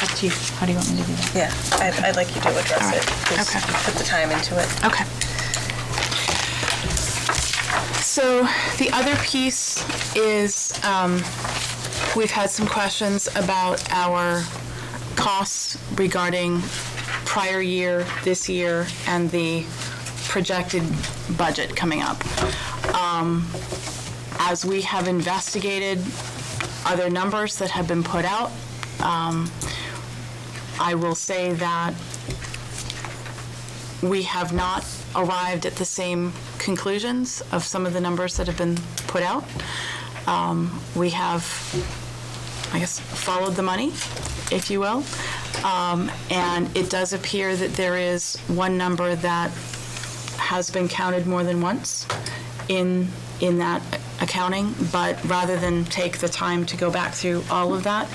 Up to you. How do you want me to do that? Yeah, I'd like you to address All right. it. 'Cause Okay. you put the time into it. Okay. So the other piece is, we've had some questions about our costs regarding prior year, this year, and the projected budget coming up. As we have investigated other numbers that have been put out, I will say that we have not arrived at the same conclusions of some of the numbers that have been put out. We have, I guess, followed the money, if you will. And it does appear that there is one number that has been counted more than once in that accounting, but rather than take the time to go back through all of that,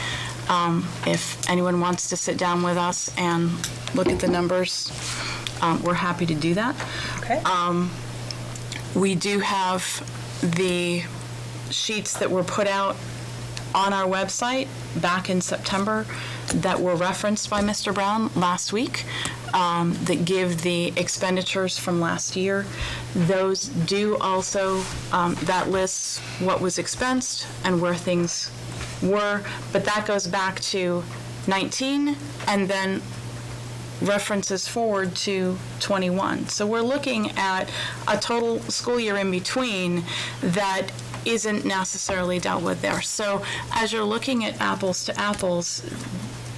if anyone wants to sit down with us and look at the numbers, we're happy to do that. Okay. We do have the sheets that were put out on our website back in September that were referenced by Mr. Brown last week that give the expenditures from last year. Those do also, that lists what was expensed and where things were, but that goes back to 19 and then references forward to 21. So we're looking at a total school year in between that isn't necessarily dealt with there. So as you're looking at apples to apples,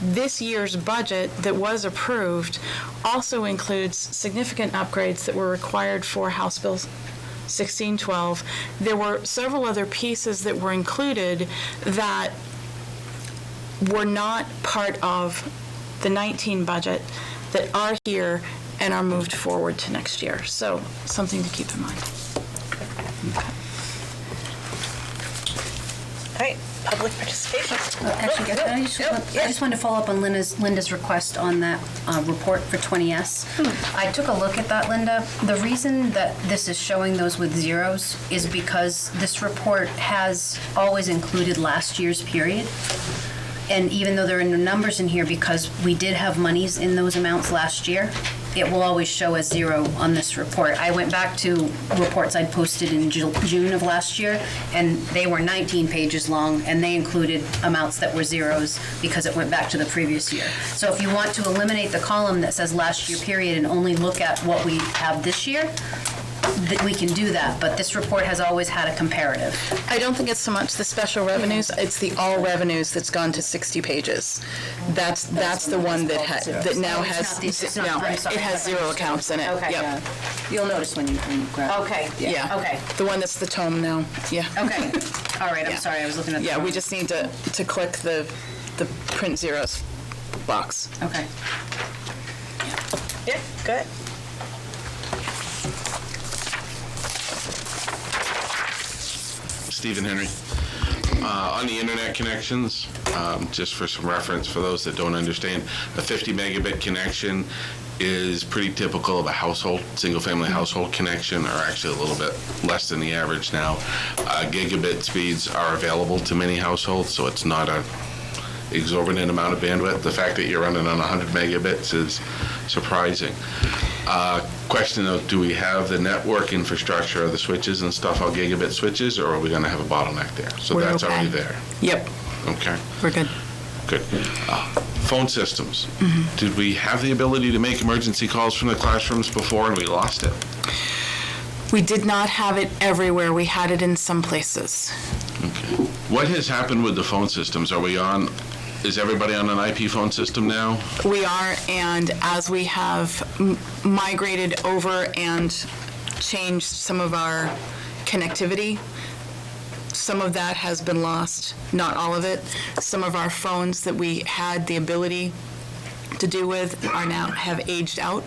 this year's budget that was approved also includes significant upgrades that were required for House Bill 1612. There were several other pieces that were included that were not part of the 19 budget that are here and are moved forward to next year. So something to keep in mind. All right, public participation. Actually, I just wanted to follow up on Linda's request on that report for 20S. I took a look at that, Linda. The reason that this is showing those with zeros is because this report has always included last year's period. And even though there are no numbers in here, because we did have monies in those amounts last year, it will always show as zero on this report. I went back to reports I'd posted in June of last year, and they were 19 pages long, and they included amounts that were zeros because it went back to the previous year. So if you want to eliminate the column that says last year period and only look at what we have this year, we can do that, but this report has always had a comparative. I don't think it's so much the special revenues, it's the all revenues that's gone to 60 pages. That's the one that now has, it has zero accounts in it. Okay. Yep. You'll notice when you grab. Okay. Yeah. Okay. The one that's the tome now, yeah. Okay. All right, I'm sorry, I was looking at the Yeah, we wrong- just need to click the print zeros box. Okay. Yeah, good. Stephen Henry. On the internet connections, just for some reference for those that don't understand, a 50 megabit connection is pretty typical of a household, single-family household connection, or actually a little bit less than the average now. Gigabit speeds are available to many households, so it's not a exorbitant amount of bandwidth. The fact that you're running on 100 megabits is surprising. Question of, do we have the network infrastructure, the switches and stuff, all gigabit switches, or are we going to have a bottleneck there? So We're that's okay. already there. Yep, Okay, we're good. good. Phone systems. Did we have the ability to make emergency calls from the classrooms before and we lost it? We did not have it everywhere. We had it in some places. Okay. What has happened with the phone systems? Is everybody on an IP phone system now? We are, and as we have migrated over and changed some of our connectivity, some of that has been lost, not all of it. Some of our phones that we had the ability to do with have aged out,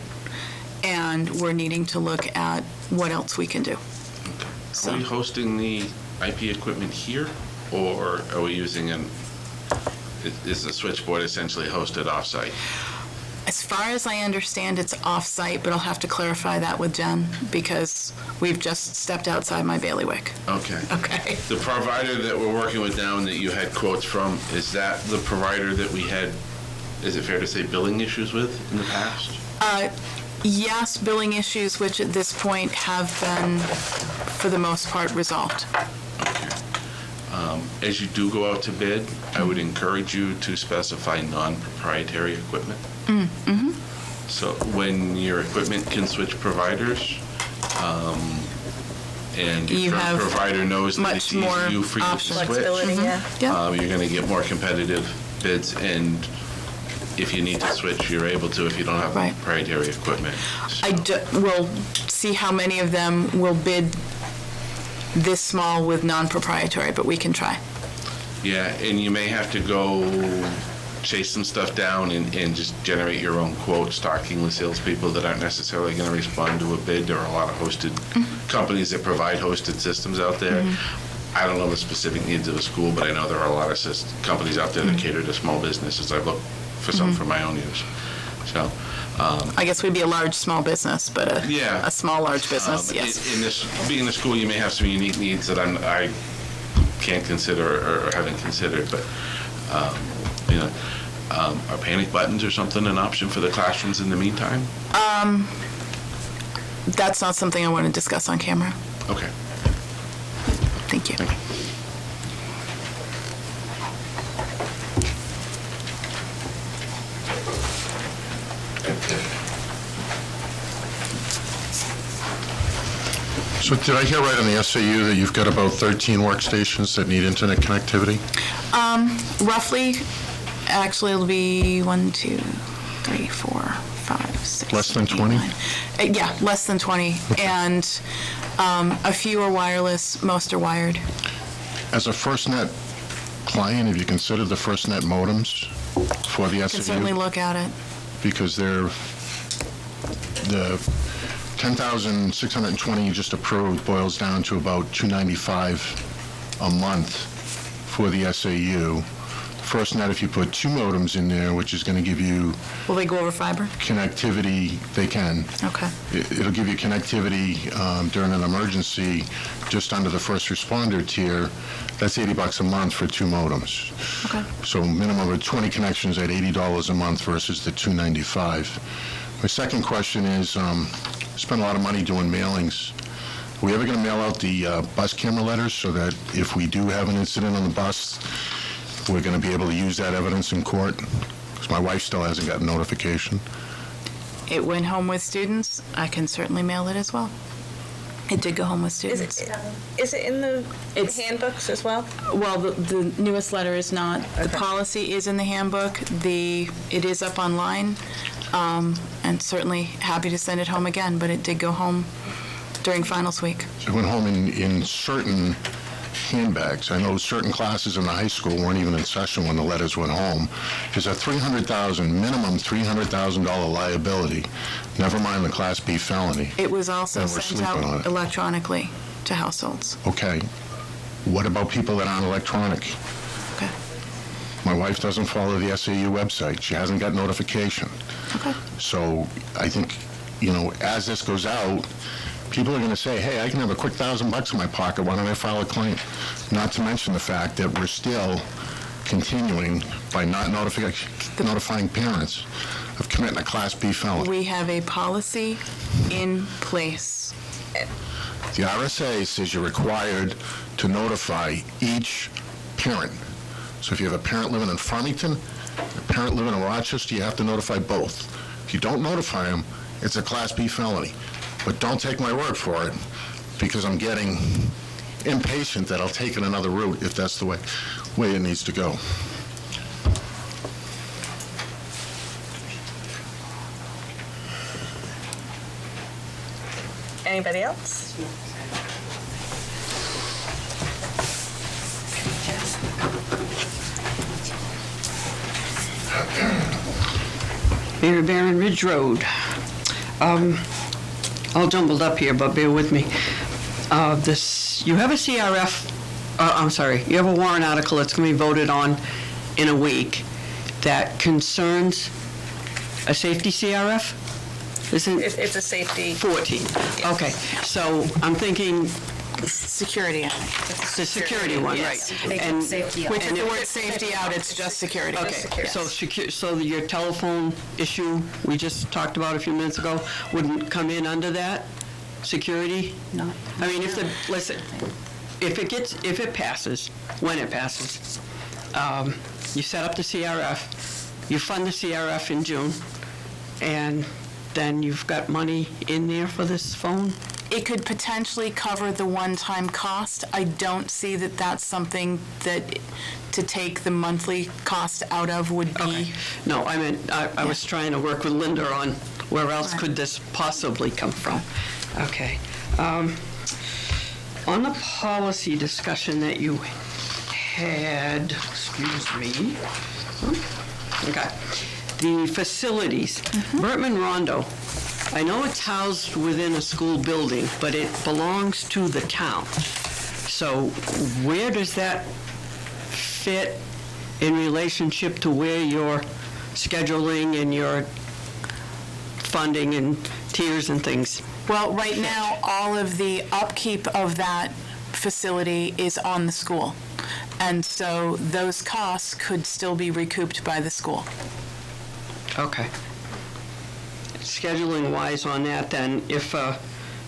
and we're needing to look at what else we can do. Are we hosting the IP equipment here, or are we using is the switchboard essentially hosted off-site? As far as I understand, it's off-site, but I'll have to clarify that with Jen, because we've just stepped outside my bailiwick. Okay. Okay. The provider that we're working with now and that you had quotes from, is that the provider that we had, is it fair to say, billing issues with in the past? Yes, billing issues, which at this point have been, for the most part, resolved. As you do go out to bid, I would encourage you to specify non-proprietary equipment. So when your equipment can switch providers, and You your have provider knows that much it's easy more for you to options. switch, Flexibility, yeah. you're going to get more competitive bids, and if you need to switch, you're able to if you don't have Right. proprietary equipment. We'll see how many of them will bid this small with non-proprietary, but we can try. Yeah, and you may have to go chase some stuff down and just generate your own quote, stocking with salespeople that aren't necessarily going to respond to a bid. There are a lot of hosted companies that provide hosted systems out there. I don't know the specific needs of a school, but I know there are a lot of companies out there that cater to small businesses. I've looked for some for my own use. So, I guess we'd be a large, small business, but a small, large business, yes. Being a school, you may have some unique needs that I can't consider or haven't considered, but, are panic buttons or something an option for the classrooms in the meantime? That's not something I want to discuss on camera. Okay. Thank you. So did I hear right on the SAU that you've got about 13 workstations that need internet connectivity? Roughly, actually, it'll be 1, 2, 3, 4, 5, 6. Less than 8, 20? 9. Yeah, less than 20. And a few are wireless, most are wired. As a FirstNet client, have you considered the FirstNet modems for the SAU? Can certainly look at it. Because the 10,620 you just approved boils down to about $295 a month for the SAU. FirstNet, if you put 2 modems in there, which is going to give you Will they go over fiber? connectivity, they can. Okay. It'll give you connectivity during an emergency just under the first responder tier. That's $80 a month for 2 modems. Okay. So minimum of 20 connections at $80 a month versus the $295. My second question is, spend a lot of money doing mailings. Are we ever going to mail out the bus camera letters so that if we do have an incident on the bus, we're going to be able to use that evidence in court? Because my wife still hasn't gotten notification. It went home with students. I can certainly mail it as well. It did go home with students. Is it in the handbooks as well? Well, the newest letter is not. The policy is in the handbook. It is up online, and certainly happy to send it home again, but it did go home during finals week. It went home in certain handbags. I know certain classes in the high school weren't even in session when the letters went home. There's a minimum $300,000 liability, never mind the Class B felony. It was also And we're sent sleeping on out it. electronically to households. Okay. What about people that aren't electronic? Okay. My wife doesn't follow the SAU website. She hasn't got notification. Okay. So I think, as this goes out, people are going to say, hey, I can have a quick $1,000 in my pocket. Why don't I file a claim? Not to mention the fact that we're still continuing by not notifying parents of committing a Class B felony. We have a policy in place. The RSA says you're required to notify each parent. So if you have a parent living in Farmington, a parent living in Rochester, you have to notify both. If you don't notify them, it's a Class B felony. But don't take my word for it, because I'm getting impatient that I'll take it another route if that's the way it needs to go. Anybody else? Mayor Barron Ridge Road. All jumbled up here, but bear with me. You have a CRF, you have a warrant article that's going to be voted on in a week that concerns a safety CRF? It's a safety. 14. Okay, so I'm thinking Security. the security one, Yes. right? They took safety out. We took the word safety out, it's just security. Okay, so your telephone issue we just talked about a few minutes ago wouldn't come in under that? Security? No. I mean, if it passes, when it passes, you set up the CRF, you fund the CRF in June, and then you've got money in there for this phone? It could potentially cover the one-time cost. I don't see that that's something that to take the monthly cost out of would be. Okay. No, I meant, I was trying to work with Linda on where else could this possibly come from. Okay. On the policy discussion that you had, excuse me. Okay. The facilities. Bertman Rondo. I know it's housed within a school building, but it belongs to the town. So where does that fit in relationship to where you're scheduling and your funding and tiers and things? Well, right now, all of the upkeep of that facility is on the school. And so those costs could still be recouped by the school. Okay. Scheduling wise on that, then, if a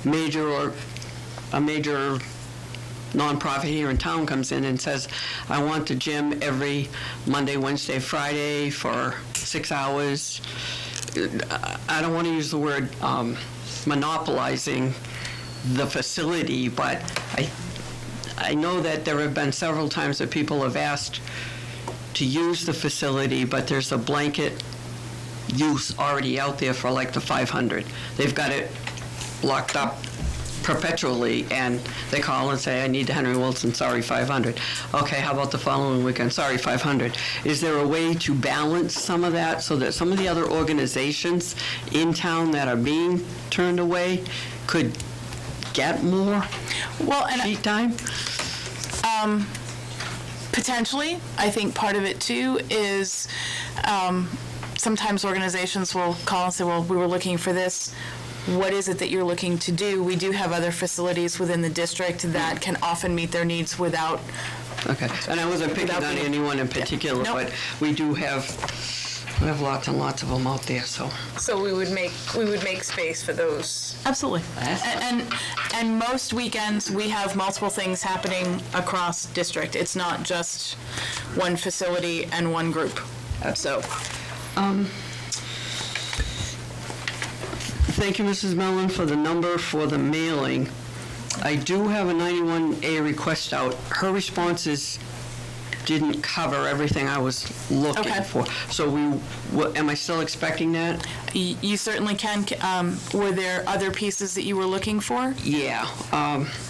major nonprofit here in town comes in and says, I want the gym every Monday, Wednesday, Friday for 6 hours, I don't want to use the word monopolizing the facility, but I know that there have been several times that people have asked to use the facility, but there's a blanket use already out there for like the 500. They've got it locked up perpetually, and they call and say, I need the Henry Wilson, sorry, 500. Okay, how about the following weekend? Sorry, 500. Is there a way to balance some of that so that some of the other organizations in town that are being turned away could get more sheet time? Potentially. I think part of it too is sometimes organizations will call and say, well, we were looking for this. What is it that you're looking to do? We do have other facilities within the district that can often meet their needs without. Okay, and I wasn't picking on anyone in particular, Nope. but we have lots and lots of them out there, so. So we would make space for those. Absolutely. And most weekends, we have multiple things happening across district. It's not just one facility and one group. So. Thank you, Mrs. Mellon, for the number for the mailing. I do have a 91A request out. Her responses didn't cover everything I was looking for. So am I still expecting that? You certainly can. Were there other pieces that you were looking for? Yeah.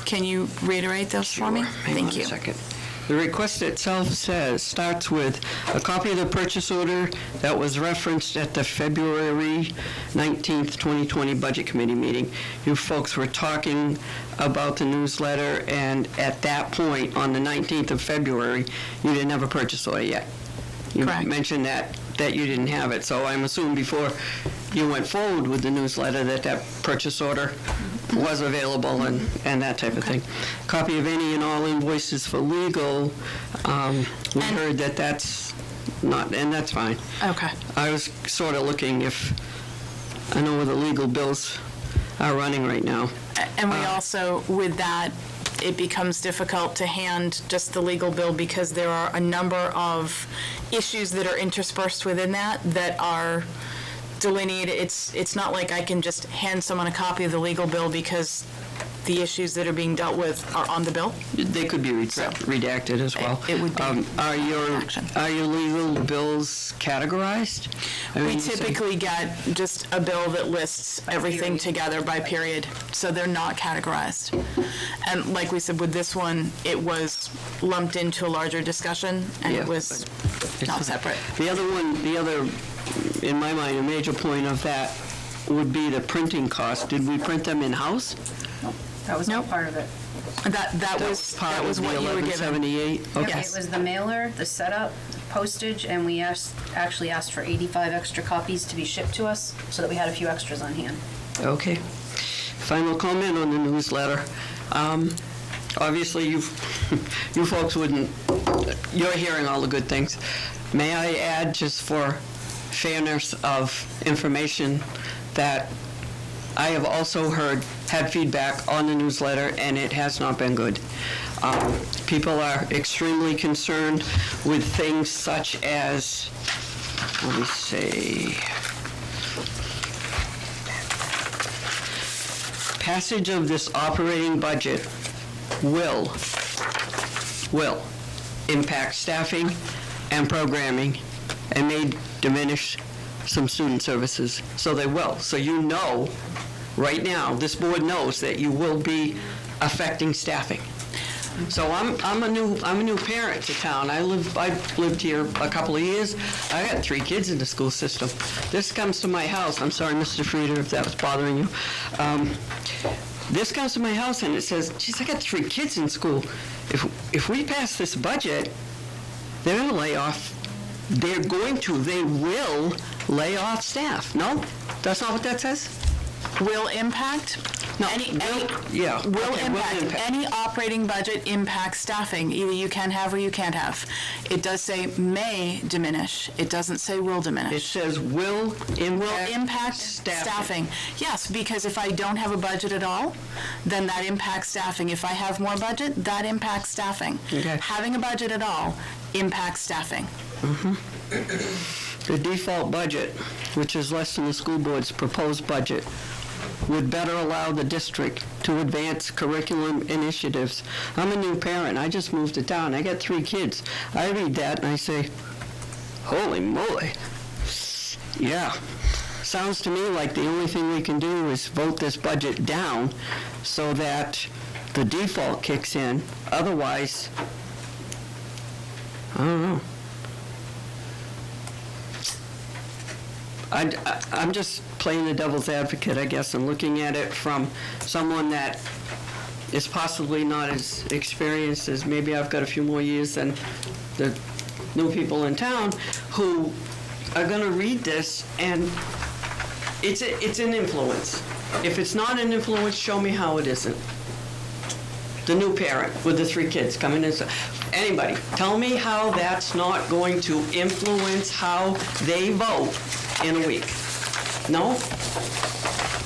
Can you reiterate those for me? Thank you. A second. The request itself starts with a copy of the purchase order that was referenced at the February 19th, 2020 Budget Committee meeting. You folks were talking about the newsletter, and at that point, on the 19th of February, you didn't have a purchase order yet. You Correct. mentioned that you didn't have it, so I'm assuming before you went forward with the newsletter that purchase order was available and that type of thing. Copy of any and all invoices for legal. We heard that's not, and that's fine. Okay. I was sort of looking if, I know where the legal bills are running right now. And we also, with that, it becomes difficult to hand just the legal bill because there are a number of issues that are interspersed within that are delineated. It's not like I can just hand someone a copy of the legal bill because the issues that are being dealt with are on the bill. They could be redacted as well. It would be Are your legal bills categorized? We typically get just a bill that lists everything together by period, so they're not categorized. And like we said, with this one, it was lumped into a larger discussion, and it was not separate. The other, in my mind, a major point of that would be the printing cost. Did we print them in-house? That was not part of it. That was what you were given. $1178? Okay. It was the mailer, the setup, postage, and we actually asked for 85 extra copies to be shipped to us so that we had a few extras on hand. Okay. Final comment on the newsletter. Obviously, you folks wouldn't, you're hearing all the good things. May I add, just for fairness of information, that I have also had feedback on the newsletter, and it has not been good. People are extremely concerned with things such as, let me see, passage of this operating budget will impact staffing and programming and may diminish some student services. So they will. So you know, right now, this board knows that you will be affecting staffing. So I'm a new parent to town. I've lived here a couple of years. I got 3 kids in the school system. This comes to my house. I'm sorry, Mr. Frieder, if that was bothering you. This comes to my house and it says, geez, I got 3 kids in school. If we pass this budget, they're going to lay off. They will lay off staff. No? That's not what that says? Will impact? No, yeah. Will Okay, will impact. impact. Any operating budget impacts staffing. Either you can have or you can't have. It does say may diminish. It doesn't say will It diminish. says will Impact staffing. staffing. Yes, because if I don't have a budget at all, then that impacts staffing. If I have more budget, that impacts staffing. Okay. Having a budget at all impacts staffing. The default budget, which is less than the school board's proposed budget, would better allow the district to advance curriculum initiatives. I'm a new parent. I just moved to town. I got 3 kids. I read that and I say, holy moly. Yeah. Sounds to me like the only thing we can do is vote this budget down so that the default kicks in. Otherwise, I don't know. I'm just playing the devil's advocate, I guess, and looking at it from someone that is possibly not as experienced as maybe I've got a few more years than the new people in town who are going to read this, and it's an influence. If it's not an influence, show me how it isn't. The new parent with the 3 kids coming in. Anybody, tell me how that's not going to influence how they vote in a week. No?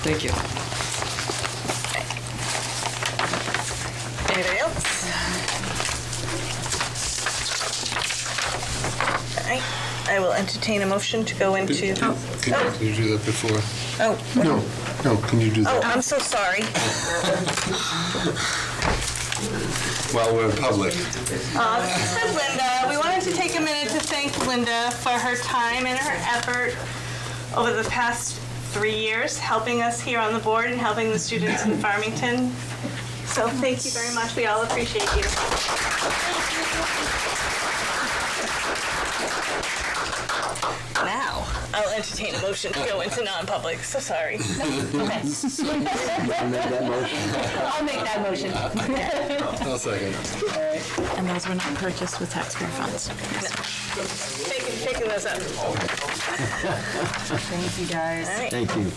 Thank you. Anybody else? All right, I will entertain a motion to go into... Can you do that before? Oh, No, can you do oh, that? I'm so sorry. While we're in public. This is for Linda. We wanted to take a minute to thank Linda for her time and her effort over the past 3 years, helping us here on the board and helping the students in Farmington. So thank you very much. We all appreciate you. Now, I'll entertain a motion to go into non-public. So sorry. Okay. I'll make that motion. I'll second. And those were not purchased with taxpayer funds. Taking those up. Thank you, guys. All right. Thank you.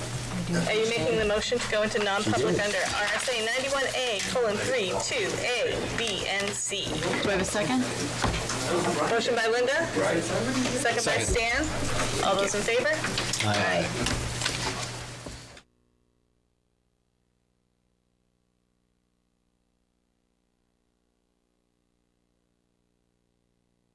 Are you making the motion to go into non-public under RSA 91A:3, 2A, B, and C? Do I have a second? Motion by Linda. Second by Stan. All those in favor? Aye. Aye.